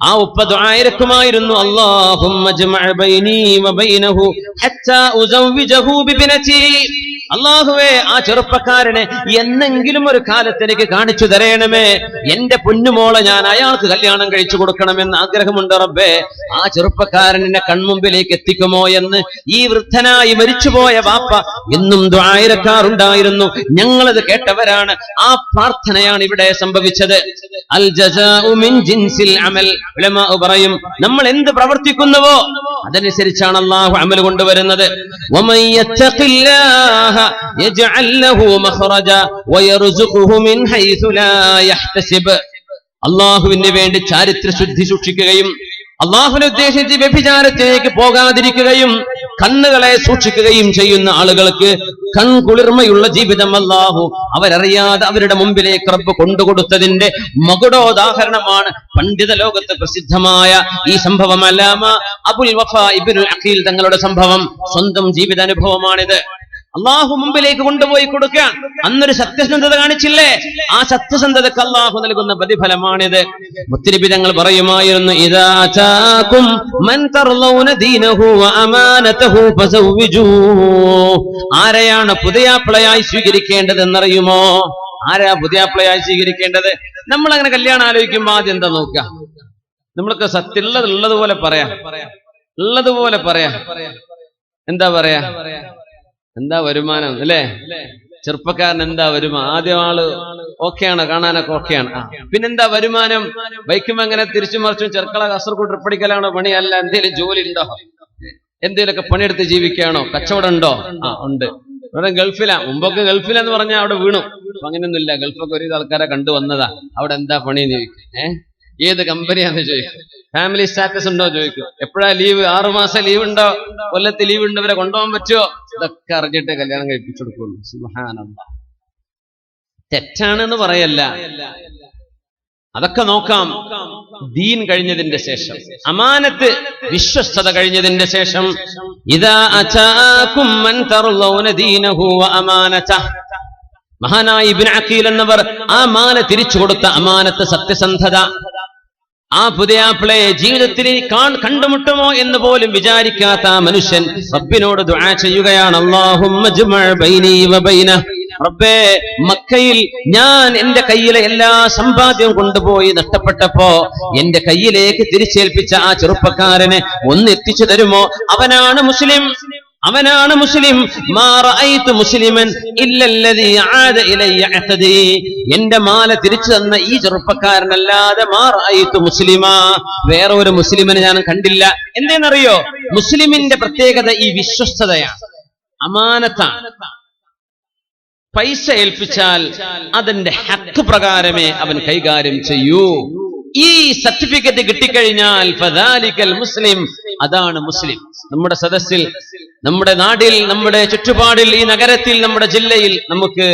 ആ ഉപ്പ ദുആ ഇറക്കുമായിരുന്നു, അല്ലാഹുമ്മ ജമഅ ബൈനി വബൈനഹു ഹത്താ ഉസവ്വിജഹു ബിബനതി. അല്ലാഹുവേ, ആ ചെറുപ്പക്കാരനെ എന്നെങ്കിലും ഒരു കാലത്ത് എനിക്ക് കാണിച്ചു തരണമേ. എന്റെ പൊന്നുമോളെ ഞാൻ അയാൾക്ക് കല്യാണം കഴിച്ചു കൊടുക്കണമെന്ന് ആഗ്രഹമുണ്ട് റബ്ബേ. ആ ചെറുപ്പക്കാരൻ എന്നെ കൺമുമ്പിലേക്ക് എത്തിക്കുമോ എന്ന് ഈ വൃദ്ധനായി മരിച്ചുപോയ വാപ്പ എന്നും ദുആ ഇറക്കാറുണ്ടായിരുന്നു. ഞങ്ങളത് കേട്ടവരാണ്. ആ പ്രാർത്ഥനയാണ് ഇവിടെ സംഭവിച്ചത്. അൽ ജസാഉ മിൻ ജിൻസിൽ അമൽ. ഉലമാ പറയും, നമ്മൾ എന്ത് പ്രവർത്തിക്കുന്നുവോ അതനുസരിച്ചാണ് അല്ലാഹു അമൽ കൊണ്ടുവരുന്നത്. വമൻ യത്തഖില്ലാഹ യജ്അൽ ലഹു മഖ്റജ വയർസുഖുഹു മിൻ ഹൈസു ലാ യഹ്തസിബ്. അല്ലാഹുവിന് വേണ്ടി ചാരിത്ര ശുദ്ധി സൂക്ഷിക്കുകയും അല്ലാഹുവിനെ ഉദ്ദേശിച്ച് വ്യഭിചാരത്തിലേക്ക് പോകാതിരിക്കുകയും കണ്ണുകളെ സൂക്ഷിക്കുകയും ചെയ്യുന്ന ആളുകൾക്ക് കൺകുളിർമയുള്ള ജീവിതം അല്ലാഹു അവരറിയാതെ അവരുടെ മുമ്പിലേക്ക് റബ്ബ് കൊണ്ടുകൊടുത്തതിന്റെ മകുടോദാഹരണമാണ് പണ്ഡിത ലോകത്ത് പ്രസിദ്ധമായ ഈ സംഭവം. അല്ലാമ അബുൽ വഫാ ഇബ്നുൽ അഖീൽ തങ്ങളുടെ സംഭവം, സ്വന്തം ജീവിതാനുഭവമാണിത്. അള്ളാഹു മുമ്പിലേക്ക് കൊണ്ടുപോയി കൊടുക്കാൻ അന്നൊരു സത്യസന്ധത കാണിച്ചില്ലേ, ആ സത്യസന്ധതക്ക് അള്ളാഹു നൽകുന്ന പ്രതിഫലമാണിത്. മുത്തനബി തങ്ങൾ പറയുമായിരുന്നു, ഇദാ അതാകും മൻ തർളൗന ദീനഹു വഅമാനതഹു ഫസവ്വിജൂ. ആരെയാണ് പുതിയാപ്പിളയായി സ്വീകരിക്കേണ്ടതെന്നറിയുമോ? ആരാ പുതിയാപ്പിളയായി സ്വീകരിക്കേണ്ടത്? നമ്മൾ അങ്ങനെ കല്യാണം ആലോചിക്കുമ്പോൾ ആദ്യം എന്താ നോക്കുക? നമ്മൾക്ക് സത്യം ഉള്ളതുപോലെ പറയാം, ഉള്ളതുപോലെ പറയാം. എന്താ പറയാ? എന്താ വരുമാനം അല്ലേ? ചെറുപ്പക്കാരൻ എന്താ വരുമാനം? ആദ്യം ആള് ഓക്കെയാണ്, കാണാനൊക്കെ ഓക്കെയാണ്. പിന്നെന്താ വരുമാനം? ബൈക്കുമ്പോ എങ്ങനെ തിരിച്ചു മറിച്ചും ചെറുക്കള കാസർഗോഡ് ട്രിപ്പടിക്കലാണോ പണി? അല്ല, എന്തെങ്കിലും ജോലി ഉണ്ടോ? എന്തെങ്കിലുമൊക്കെ പണിയെടുത്ത് ജീവിക്കുകയാണോ? കച്ചവടം ഉണ്ടോ? ഉണ്ട്. ഇവിടെ ഗൾഫിലാ. മുമ്പൊക്കെ ഗൾഫിലെന്ന് പറഞ്ഞാൽ അവിടെ വീണു. അപ്പൊ അങ്ങനെയൊന്നുമില്ല. ഗൾഫൊക്കെ ഒരു ആൾക്കാരെ കണ്ടുവന്നതാ. അവിടെ എന്താ പണിയെന്ന് ചോദിക്കും. ഏത് കമ്പനിയാന്ന് ചോദിക്കും. ഫാമിലി സ്റ്റാറ്റസ് ഉണ്ടോ ചോദിക്കും. എപ്പോഴാ ലീവ്? 6 മാസം ലീവ് ഉണ്ടോ? കൊല്ലത്ത് ലീവ് ഉണ്ട്, ഇവരെ കൊണ്ടുപോകാൻ പറ്റുമോ? ഇതൊക്കെ അറിഞ്ഞിട്ട് കല്യാണം കഴിപ്പിച്ചു കൊടുക്കുള്ളൂ. സുബ്ഹാനല്ലാഹ്. തെറ്റാണെന്ന് പറയല്ല, അതൊക്കെ നോക്കാം. ദീൻ കഴിഞ്ഞതിന്റെ ശേഷം, അമാനത്ത് വിശ്വസ്തത കഴിഞ്ഞതിന്റെ ശേഷം, ഇദാ അതാകും മൻ തർളൗന ദീനഹു വഅമാനതഹു. മഹാനായ ഇബ്നു അഖീൽ എന്നവർ ആ മാന തിരിച്ചു കൊടുത്ത അമാനത്ത്, സത്യസന്ധത. ആ പുതിയാപ്പിളെ ജീവിതത്തിൽ കണ്ടുമുട്ടുമോ എന്ന് പോലും വിചാരിക്കാത്ത ആ മനുഷ്യൻ റബ്ബിനോട് ദുആ ചെയ്യുകയാണ്, അല്ലാഹുമ്മ ജ്മഅ ബൈനി വബൈനഹു. റബ്ബേ, മക്കയിൽ ഞാൻ എന്റെ കയ്യിലെ എല്ലാ സമ്പാദ്യവും കൊണ്ടുപോയി നഷ്ടപ്പെട്ടപ്പോ എന്റെ കയ്യിലേക്ക് തിരിച്ചേൽപ്പിച്ച ആ ചെറുപ്പക്കാരനെ ഒന്ന് എത്തിച്ചു തരുമോ? അവനാണ് മുസ്ലിം, അവനാണ് മുസ്ലിം. മാ റഅയ്തു മുസ്ലിമൻ ഇല്ലല്ലദീ ആദ ഇലയ്യ അഖദി. എന്റെ മാല തിരിച്ചു തന്ന ഈ ചെറുപ്പക്കാരനല്ലാതെ മാ റഅയ്തു മുസ്ലിമാ, വേറെ ഒരു മുസ്ലിമിനെ ഞാൻ കണ്ടില്ല. എന്തേന്നറിയോ? മുസ്ലിമിന്റെ പ്രത്യേകത ഈ വിശ്വസ്തതയാണ്, അമാനത്താണ്. പൈസ ഏൽപ്പിച്ചാൽ അതിന്റെ ഹക്ക് പ്രകാരമേ അവൻ കൈകാര്യം ചെയ്യൂ. ഈ സർട്ടിഫിക്കറ്റ് കിട്ടിക്കഴിഞ്ഞാൽ ഫദാലിക്കൽ മുസ്ലിം, അതാണ് മുസ്ലിം. നമ്മുടെ സദസ്സിൽ, നമ്മുടെ നാടിൽ, നമ്മുടെ ചുറ്റുപാടിൽ, ഈ നഗരത്തിൽ, നമ്മുടെ ജില്ലയിൽ നമുക്ക്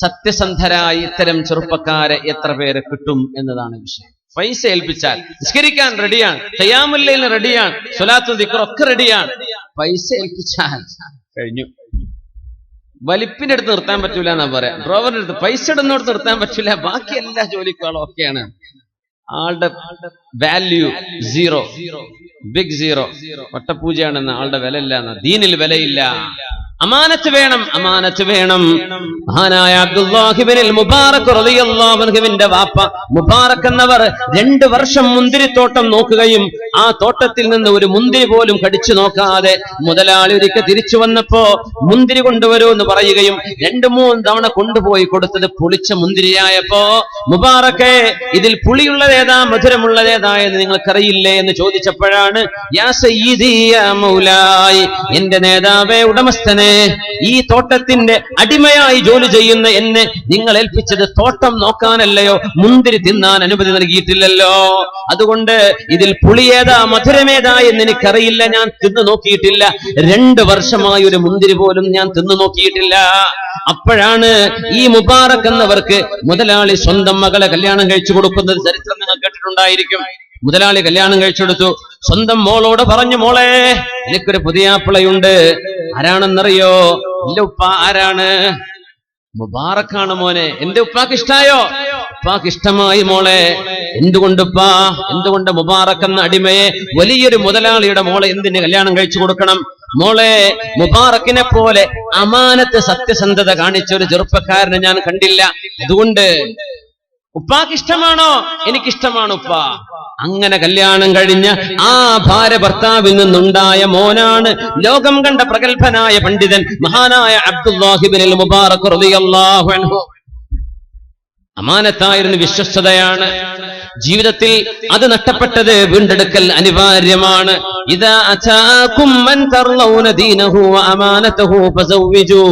സത്യസന്ധരായി ഇത്തരം ചെറുപ്പക്കാരെ എത്ര പേരെ കിട്ടും എന്നതാണ് വിഷയം. പൈസ ഏൽപ്പിച്ചാൽ നിസ്കരിക്കാൻ റെഡിയാണ്, ഖിയാമുൽ ലൈൽ റെഡിയാണ്, സ്വലാത്തുൽ ദിക്ർ ഒക്കെ റെഡിയാണ്. പൈസ ഏൽപ്പിച്ചാൽ കഴിഞ്ഞു. വലിപ്പിന്റെ അടുത്ത് നിർത്താൻ പറ്റൂല എന്നാ പറയാ, ഡ്രോവറിന്റെ അടുത്ത്, പൈസ ഇടുന്നിടത്ത് നിർത്താൻ പറ്റൂല. ബാക്കി എല്ലാ ജോലിക്കാളും ഒക്കെയാണ്. ആളുടെ വാല്യൂ സീറോ, ബിഗ് സീറോ, വട്ടപൂജയാണെന്ന്. ആളുടെ വില ഇല്ല, ദീനിൽ വിലയില്ല. അമാനത്ത് വേണം, അമാനത്ത് വേണം. മഹാനായ അബ്ദുല്ലാഹി ഇബ്നുൽ മുബാറക് റളിയല്ലാഹു അൻഹുവിന്റെ വാപ്പ മുബാറക് എന്നവർ 2 വർഷം മുന്തിരിത്തോട്ടം നോക്കുകയും ആ തോട്ടത്തിൽ നിന്ന് ഒരു മുന്തിരി പോലും കടിച്ചു നോക്കാതെ മുതലാളി ഒരിക്കൽ തിരിച്ചു വന്നപ്പോ മുന്തിരി കൊണ്ടുവരൂ എന്ന് പറയുകയും 2-3 തവണ കൊണ്ടുപോയി കൊടുത്തത് പുളിച്ച മുന്തിരിയായപ്പോ, മുബാറക്കെ, ഇതിൽ പുളിയുള്ളതേതാ മധുരമുള്ളതേതാ എന്ന് നിങ്ങൾക്കറിയില്ലേ എന്ന് ചോദിച്ചപ്പോഴാണ്, യാ സയ്യിദി യാ മൗലായി, എന്റെ നേതാവേ, ഉടമസ്ഥനെ, ഈ തോട്ടത്തിന്റെ അടിമയായി ജോലി ചെയ്യുന്ന എന്നെ നിങ്ങൾ ഏൽപ്പിച്ചത് തോട്ടം നോക്കാനല്ലയോ, മുന്തിരി തിന്നാൻ അനുമതി നൽകിയിട്ടില്ലല്ലോ. അതുകൊണ്ട് ഇതിൽ പുളിയേതാ മധുരമേതാ എന്ന് എനിക്കറിയില്ല, ഞാൻ തിന്നു നോക്കിയിട്ടില്ല. 2 വർഷമായി ഒരു മുന്തിരി പോലും ഞാൻ തിന്നു നോക്കിയിട്ടില്ല. അപ്പോഴാണ് ഈ മുബാറക് എന്നവർക്ക് മുതലാളി സ്വന്തം മകളെ കല്യാണം കഴിച്ചു കൊടുക്കുന്നത് ചരിത്രം നിങ്ങൾ കേട്ടിട്ടുണ്ടായിരിക്കും. മുതലാളി കല്യാണം കഴിച്ചെടുത്തു. സ്വന്തം മോളോട് പറഞ്ഞു, മോളെ, എനിക്കൊരു പുതിയാപ്പിളയുണ്ട്. ആരാണെന്നറിയോ? എന്റെ ഉപ്പ. ആരാണ്? മുബാറക്കാണ് മോനെ. എന്റെ ഉപ്പാക്ക് ഇഷ്ടായോ? ഉപ്പാക്ക് ഇഷ്ടമായി മോളെ. എന്തുകൊണ്ടുപ്പാ? എന്തുകൊണ്ട് മുബാറക് എന്ന അടിമയെ, വലിയൊരു മുതലാളിയുടെ മോളെ എന്തിന് കല്യാണം കഴിച്ചു കൊടുക്കണം? മോളെ, മുബാറക്കിനെ പോലെ അമാനത്ത്, സത്യസന്ധത കാണിച്ച ഒരു ചെറുപ്പക്കാരനെ ഞാൻ കണ്ടില്ല. അതുകൊണ്ട് ഉപ്പാക്ക് ഇഷ്ടമാണോ? എനിക്കിഷ്ടമാണ് ഉപ്പ. അങ്ങനെ കല്യാണം കഴിഞ്ഞ ആ ഭാര്യ ഭർത്താവിൽ നിന്നുണ്ടായ മോനാണ് ലോകം കണ്ട പ്രഗത്ഭനായ പണ്ഡിതൻ മഹാനായ അബ്ദുല്ലാഹി ഇബ്നുൽ മുബാറക് റളിയല്ലാഹു അൻഹു. അമാനത്തായിരുന്നു, വിശ്വസ്തതയാണ്. ജീവിതത്തിൽ അത് നഷ്ടപ്പെട്ടത് വീണ്ടെടുക്കൽ അനിവാര്യമാണ്. ഇദാ അതാകും മൻ തർലൗന ദീനഹു വ അമാനതഹു ഫസവ്വിജു.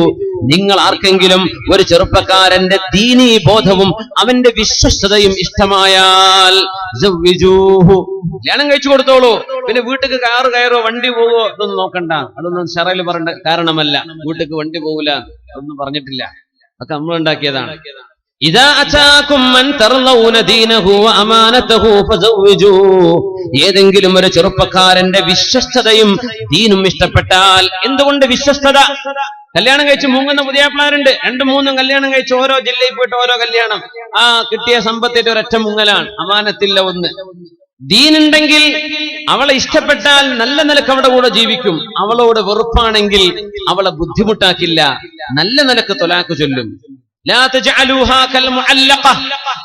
നിങ്ങൾ ആർക്കെങ്കിലും ഒരു ചെറുപ്പക്കാരന്റെ ദീനീ ബോധവും അവന്റെ വിശ്വസ്തതയും ഇഷ്ടമായാൽ കല്യാണം കഴിച്ചു കൊടുത്തോളൂ. പിന്നെ വീട്ടിക്ക് കാറ് കയറോ വണ്ടി പോവോ ഇതൊന്നും നോക്കണ്ട. അതൊന്നും ഷറയിൽ പറയേണ്ട കാരണമല്ല. വീട്ടിക്ക് വണ്ടി പോകൂല അതൊന്നും പറഞ്ഞിട്ടില്ല, അതൊക്കെ നമ്മൾ ഉണ്ടാക്കിയതാണ്. ഇദാ അതാകും മൻ തർലൗന ദീനഹു വ അമാനതഹു ഫസവ്വിജു. ഏതെങ്കിലും ഒരു ചെറുപ്പക്കാരന്റെ വിശ്വസ്തതയും ദീനും ഇഷ്ടപ്പെട്ടാൽ. എന്തുകൊണ്ട് വിശ്വസ്തത? കല്യാണം കഴിച്ച് മുങ്ങുന്ന പുതിയാപ്പിളാരുണ്ട്, 2-3 കല്യാണം കഴിച്ച് ഓരോ ജില്ലയിൽ പോയിട്ട് ഓരോ കല്യാണം. ആ കിട്ടിയ സമ്പത്തിന്റെ ഒരൊറ്റ മുങ്ങലാണ്, അമാനത്തില്ല ഒന്ന്. ദീനുണ്ടെങ്കിൽ അവളെ ഇഷ്ടപ്പെട്ടാൽ നല്ല നിലക്ക് അവളുടെ കൂടെ ജീവിക്കും. അവളോട് വെറുപ്പാണെങ്കിൽ അവളെ ബുദ്ധിമുട്ടാക്കില്ല, നല്ല നിലക്ക് തൊലാക്ക് ചൊല്ലും.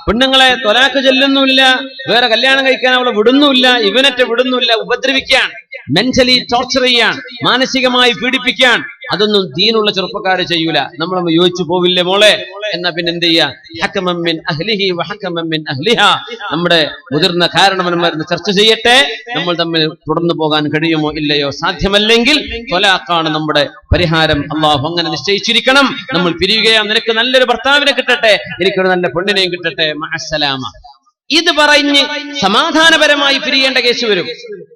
പെണ്ണുങ്ങളെ തൊലാക്ക് ചൊല്ലുന്നില്ല, വേറെ കല്യാണം കഴിക്കാൻ അവളെ വിടുന്നില്ല, ഇവനറ്റ വിടുന്നില്ല, ഉപദ്രവിക്കാൻ, മെന്റലി ടോർച്ചർ ചെയ്യാൻ, മാനസികമായി പീഡിപ്പിക്കാൻ. അതൊന്നും ദീനുള്ള ചെറുപ്പക്കാര് ചെയ്യൂല. നമ്മളൊന്ന് യോജിച്ചു പോവില്ലേ മോളെ? എന്നാ പിന്നെ എന്ത് ചെയ്യാ? ഹക്കമൻ മിൻ അഹ്ലിഹി വ ഹക്കമൻ മിൻ അഹ്ലിഹാ. നമ്മുടെ മുതിർന്ന കാരണവന്മാരെന്ന് ചർച്ച ചെയ്യട്ടെ, നമ്മൾ തമ്മിൽ തുടർന്നു പോകാൻ കഴിയുമോ ഇല്ലയോ. സാധ്യമല്ലെങ്കിൽ ത്വലാഖാണ് നമ്മുടെ പരിഹാരം. അള്ളാഹു അങ്ങനെ നിശ്ചയിച്ചിരിക്കണം. നമ്മൾ പിരിയുകയാ, നിനക്ക് നല്ലൊരു ഭർത്താവിനെ കിട്ടട്ടെ, എനിക്കൊരു നല്ല പെണ്ണിനെയും കിട്ടട്ടെ, മഅസ്സലാമ. ഇത് പറഞ്ഞ് സമാധാനപരമായി പിരിയേണ്ട കേസ് വരും.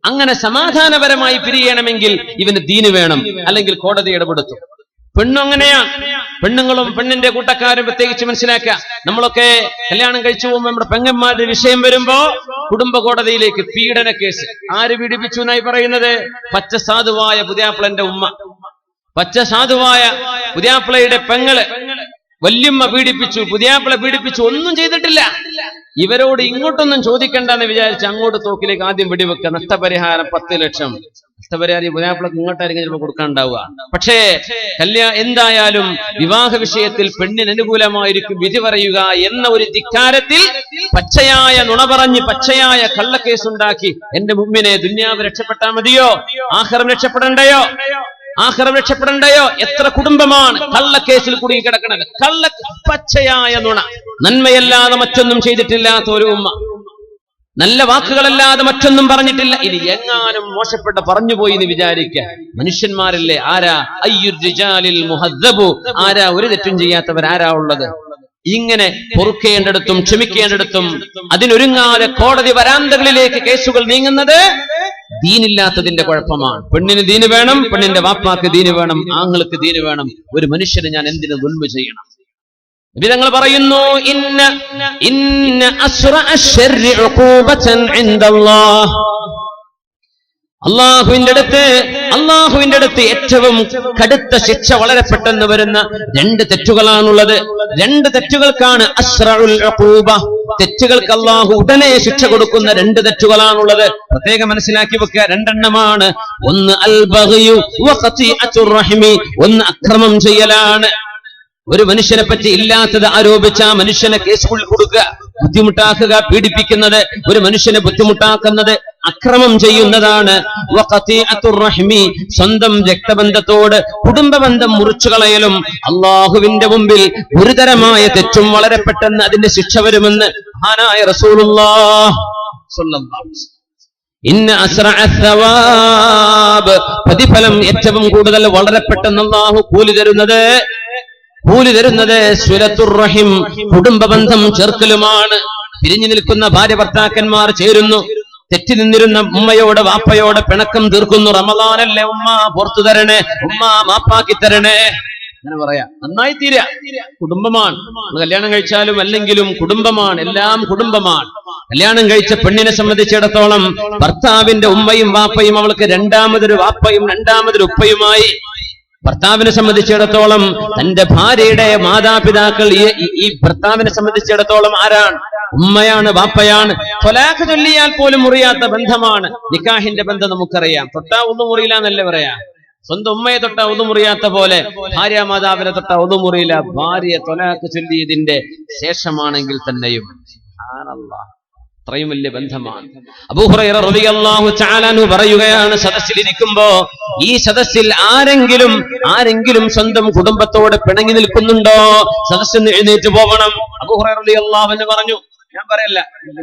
അങ്ങനെ സമാധാനപരമായി പിരിയണമെങ്കിൽ ഇവന് ദീന് വേണം, അല്ലെങ്കിൽ കോടതി ഇടപെടുത്തും. പെണ്ണും അങ്ങനെയാണ്. പെണ്ണുങ്ങളും പെണ്ണിന്റെ കൂട്ടക്കാരും പ്രത്യേകിച്ച് മനസ്സിലാക്കുക. നമ്മളൊക്കെ കല്യാണം കഴിച്ചു പോകുമ്പോൾ നമ്മുടെ പെങ്ങന്മാരുടെ വിഷയം വരുമ്പോ കുടുംബ കോടതിയിലേക്ക് പീഡന കേസ്. ആര് പീഡിപ്പിച്ചു എന്നായി പറയുന്നത്? പച്ച സാധുവായ പുതിയാപ്പിളന്റെ ഉമ്മ, പച്ച സാധുവായ പുതിയാപ്പിളയുടെ പെങ്ങള്, വല്യമ്മ പീഡിപ്പിച്ചു, പുതിയാപ്പിള പീഡിപ്പിച്ചു, ഒന്നും ചെയ്തിട്ടില്ല. ഇവരോട് ഇങ്ങോട്ടൊന്നും ചോദിക്കണ്ടെന്ന് വിചാരിച്ച് അങ്ങോട്ട് തോക്കിലേക്ക് ആദ്യം വെടിവെക്കുക. നഷ്ടപരിഹാരം 10 ലക്ഷം. നഷ്ടപരിഹാരം പുതിയാപ്പിളക്ക് ഇങ്ങോട്ടായിരിക്കും ചിലപ്പോൾ കൊടുക്കാനുണ്ടാവുക. പക്ഷേ എന്തായാലും വിവാഹ വിഷയത്തിൽ പെണ്ണിന് അനുകൂലമായിരിക്കും വിധി പറയുക എന്ന ഒരു ധിക്കാരത്തിൽ പച്ചയായ നുണ പറഞ്ഞ് പച്ചയായ കള്ളക്കേസുണ്ടാക്കി എന്റെ മുമ്പിനെ ദുന്യാവ് രക്ഷപ്പെട്ടാൽ മതിയോ? ആഖിറം രക്ഷപ്പെടണ്ടയോ? ആഖിറം രക്ഷപ്പെടണ്ടയോ? എത്ര കുടുംബമാണ് കള്ളക്കേസിൽ കുടുങ്ങി കിടക്കുന്നത്? പച്ചയായ നുണ, നന്മയല്ലാതെ മറ്റൊന്നും ചെയ്തിട്ടില്ലാത്ത ഒരു ഉമ്മ, നല്ല വാക്കുകളല്ലാതെ മറ്റൊന്നും പറഞ്ഞിട്ടില്ല. ഇനി എങ്ങാനും മോശപ്പെട്ട പറഞ്ഞുപോയി എന്ന് വിചാരിക്കുക. മനുഷ്യന്മാരല്ലേ? ആരാ അയ്യുർ റിജാലിൽ മുഹദ്ദബു, ആരാ ഒരു തെറ്റും ചെയ്യാത്തവരാരാ ഉള്ളത്? ഇങ്ങനെ പൊറുക്കേണ്ടടുത്തും ക്ഷമിക്കേണ്ടടുത്തും അതിനൊരുങ്ങാതെ കോടതി വരാന്തകളിലേക്ക് കേസുകൾ നീങ്ങുന്നത് ദീനില്ലാത്തതിന്റെ കുഴപ്പമാണ്. പെണ്ണിന് ദീന് വേണം, പെണ്ണിന്റെ വാപ്പാക്ക് ദീന് വേണം, ആങ്ങൾക്ക് ദീന് വേണം. ഒരു മനുഷ്യന് ഞാൻ എന്തിനു ദുൽമ ചെയ്യണം? വിധങ്ങൾ പറയുന്നു, ഇന്ന അസ്റഅ അശ്ശർരി ഉഖൂബതൻ ഇൻദല്ലാഹ്. അള്ളാഹുവിന്റെ അടുത്ത് ഏറ്റവും കടുത്ത ശിക്ഷ വളരെ പെട്ടെന്ന് വരുന്ന 2 തെറ്റുകളാണുള്ളത്. 2 തെറ്റുകൾക്കാണ് അസ്റഉൽ ഉഖൂബ. തെറ്റുകൾക്ക് അള്ളാഹു ഉടനെ ശിക്ഷ കൊടുക്കുന്ന 2 തെറ്റുകളാണുള്ളത്. പ്രത്യേകം മനസ്സിലാക്കി വെക്കുക. 2 എണ്ണമാണ്. ഒന്ന് അൽ ബഗ്യു വ ഖതിഅത്തുർ റഹിമി, ഒന്ന് അക്രമം ചെയ്യലാണ്. ഒരു മനുഷ്യനെ പറ്റി ഇല്ലാത്തത് ആരോപിച്ച മനുഷ്യനെ കേസുകളിൽ കൊടുക്കുക, ബുദ്ധിമുട്ടാക്കുക, പീഡിപ്പിക്കുന്നത്, ഒരു മനുഷ്യനെ ബുദ്ധിമുട്ടാക്കുന്നത് അക്രമം ചെയ്യുന്നതാണ്. സ്വന്തം രക്തബന്ധത്തോട് കുടുംബബന്ധം മുറിച്ചു കളയലും അള്ളാഹുവിന്റെ മുമ്പിൽ ഗുരുതരമായ തെറ്റും വളരെ പെട്ടെന്ന് അതിന്റെ ശിക്ഷ വരുമെന്ന് മഹാനായ റസൂലുള്ളാഹി സ്വല്ലല്ലാഹു അലൈഹി വസല്ലം. ഇന്ന അസ്റഅ സവാബ്, പ്രതിഫലം ഏറ്റവും കൂടുതൽ വളരെ പെട്ടെന്ന് അള്ളാഹു കൂലി തരുന്നത് സ്വലത്തുർ റഹിം, കുടുംബബന്ധം ചേർക്കലുമാണ്. പിരിഞ്ഞു നിൽക്കുന്ന ഭാര്യ ഭർത്താക്കന്മാർ ചേരുന്നു, തെറ്റി നിന്നിരുന്ന ഉമ്മയോട് വാപ്പയോട് പിണക്കം തീർക്കുന്നു. റമളാനല്ലേ ഉമ്മ പുറത്തു തരണേ, ഉമ്മ മാപ്പാക്കി തരണേ, അങ്ങനെ പറയാ. നന്നായി തീരാ. കുടുംബമാണ്. കല്യാണം കഴിച്ചാലും അല്ലെങ്കിലും കുടുംബമാണ്, എല്ലാം കുടുംബമാണ്. കല്യാണം കഴിച്ച പെണ്ണിനെ സംബന്ധിച്ചിടത്തോളം ഭർത്താവിന്റെ ഉമ്മയും വാപ്പയും അവൾക്ക് രണ്ടാമതൊരു വാപ്പയും രണ്ടാമതൊരു ഉപ്പയുമായി. ഭർത്താവിനെ സംബന്ധിച്ചിടത്തോളം തന്റെ ഭാര്യയുടെ മാതാപിതാക്കൾ ഈ ഭർത്താവിനെ സംബന്ധിച്ചിടത്തോളം ആരാണ്? ഉമ്മയാണ്, വാപ്പയാണ്. ത്വലാഖ് ചൊല്ലിയാൽ പോലും മുറിയാത്ത ബന്ധമാണ്. നിക്കാഹിന്റെ ബന്ധം നമുക്കറിയാം. തൊട്ടാ ഒന്നും മുറിയില്ല എന്നല്ലേ പറയാ. സ്വന്തം ഉമ്മയെ തൊട്ടാ ഒന്നും മുറിയാത്ത പോലെ ഭാര്യ മാതാവിനെ തൊട്ടാ ഒന്നും മുറിയില്ല. ഭാര്യയെ ത്വലാഖ് ചൊല്ലിയതിന്റെ ശേഷമാണെങ്കിൽ തന്നെയും സുബ്ഹാനല്ലാഹ്, അത്രയും വലിയ ബന്ധമാണ്. അബൂ ഹുറൈറ റളിയല്ലാഹു തആല അൻഹു പറയുകയാണ്, സദസ്സിലിരിക്കുമ്പോ ഈ സദസ്സിൽ ആരെങ്കിലും സ്വന്തം കുടുംബത്തോട് പിണങ്ങി നിൽക്കുന്നുണ്ടോ? സദസ്സിൽ നിന്ന് എഴുന്നേറ്റ് പോകണം. അബൂ ഹുറൈറ റളിയല്ലാഹു അൻഹു പറഞ്ഞു, ഞാൻ പറയല്ല,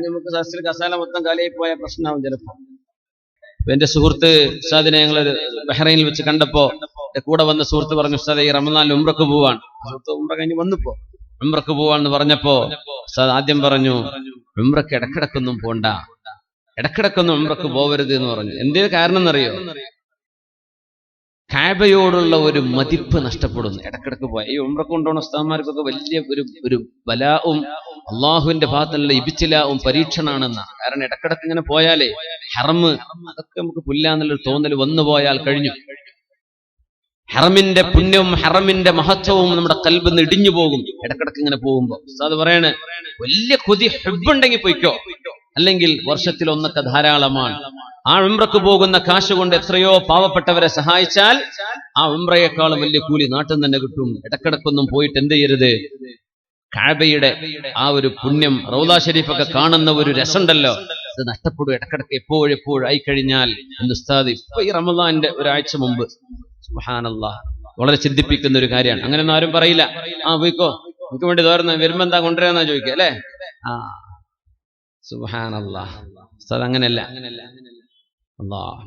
നമുക്ക് സദസ്സിൽ കസാല മൊത്തം കാലിയായി പോയ പ്രശ്നമാവും ചിലപ്പോ. എന്റെ സുഹൃത്ത് ഉസ്താദിനെ ഞങ്ങളൊരു ബഹ്റൈനിൽ വെച്ച് കണ്ടപ്പോ കൂടെ വന്ന സുഹൃത്ത് പറഞ്ഞു, ഉസ്താദ് ഈ റമദാനിൽ ഉംറക്ക് പോവാണ്. സുഹൃത്ത് ഉംറ കഴിഞ്ഞ് വന്നപ്പോ ഉംറക്ക് പോവാന്ന് പറഞ്ഞപ്പോ ഉസ്താദ് ആദ്യം പറഞ്ഞു, ഉംറക്ക് ഇടക്കിടക്കൊന്നും പോണ്ട, ഇടക്കിടക്കൊന്നും ഉംറക്ക് പോവരുത് എന്ന് പറഞ്ഞു. എന്തേ കാരണം എന്നറിയോ? കഅബയോടുള്ള ഒരു മതിപ്പ് നഷ്ടപ്പെടുന്നു ഇടക്കിടക്ക് പോയ. ഈ ഉംറക്ക് കൊണ്ടുപോകുന്ന ഉസ്താദ്മാർക്കൊക്കെ വലിയ ഒരു ബലാവും അള്ളാഹുവിന്റെ ഭാഗത്തുള്ള ഇബ്തിലാവും പരീക്ഷണാണെന്നാണ്. കാരണം ഇടക്കിടക്ക് ഇങ്ങനെ പോയാലേ ഹറമ് അതൊക്കെ നമുക്ക് പുല്ലാന്നുള്ളൊരു തോന്നൽ വന്നു പോയാൽ കഴിഞ്ഞു. ഹറമിന്റെ പുണ്യവും ഹറമിന്റെ മഹത്വവും നമ്മുടെ കൽബിന്ന് ഇടിഞ്ഞു പോകും ഇടക്കിടക്ക് ഇങ്ങനെ പോകുമ്പോ. ഉസ്താദ് പറയാണ്, വലിയ കൊതി ഹുബ്ബുണ്ടെങ്കിൽ പോയിക്കോ, അല്ലെങ്കിൽ വർഷത്തിൽ ഒന്നൊക്കെ ധാരാളമാണ്. ആ ഉംറക്ക് പോകുന്ന കാശ് കൊണ്ട് എത്രയോ പാവപ്പെട്ടവരെ സഹായിച്ചാൽ ആ ഉംറയെക്കാളും വലിയ കൂലി നാട്ടിൽ തന്നെ കിട്ടും. ഇടക്കിടക്കൊന്നും പോയിട്ട് എന്ത് ചെയ്യരുത്, കഅബയുടെ ആ ഒരു പുണ്യം റൗദ ഷരീഫൊക്കെ കാണുന്ന ഒരു രസമുണ്ടല്ലോ, അത് നഷ്ടപ്പെടും ഇടക്കിടക്ക് എപ്പോഴെപ്പോഴും ആയിക്കഴിഞ്ഞാൽ. ഉസ്താദ് ഇപ്പൊ ഈ റമദാന്റെ ഒരാഴ്ച മുമ്പ് സുബ്ഹാനല്ലാഹ് വളരെ ചിന്തിപ്പിക്കുന്ന ഒരു കാര്യമാണ്. അങ്ങനെയൊന്നും ആരും പറയില്ല, പോയിക്കോ എനിക്ക് വേണ്ടി തോരുന്ന വരുമ്പോ എന്താ കൊണ്ടുവരാന്നാ ചോദിക്കുക അല്ലെ. സുബ്ഹാനല്ലാഹ്, ഉസ്താദ് അങ്ങനെയല്ല. അല്ലാഹ്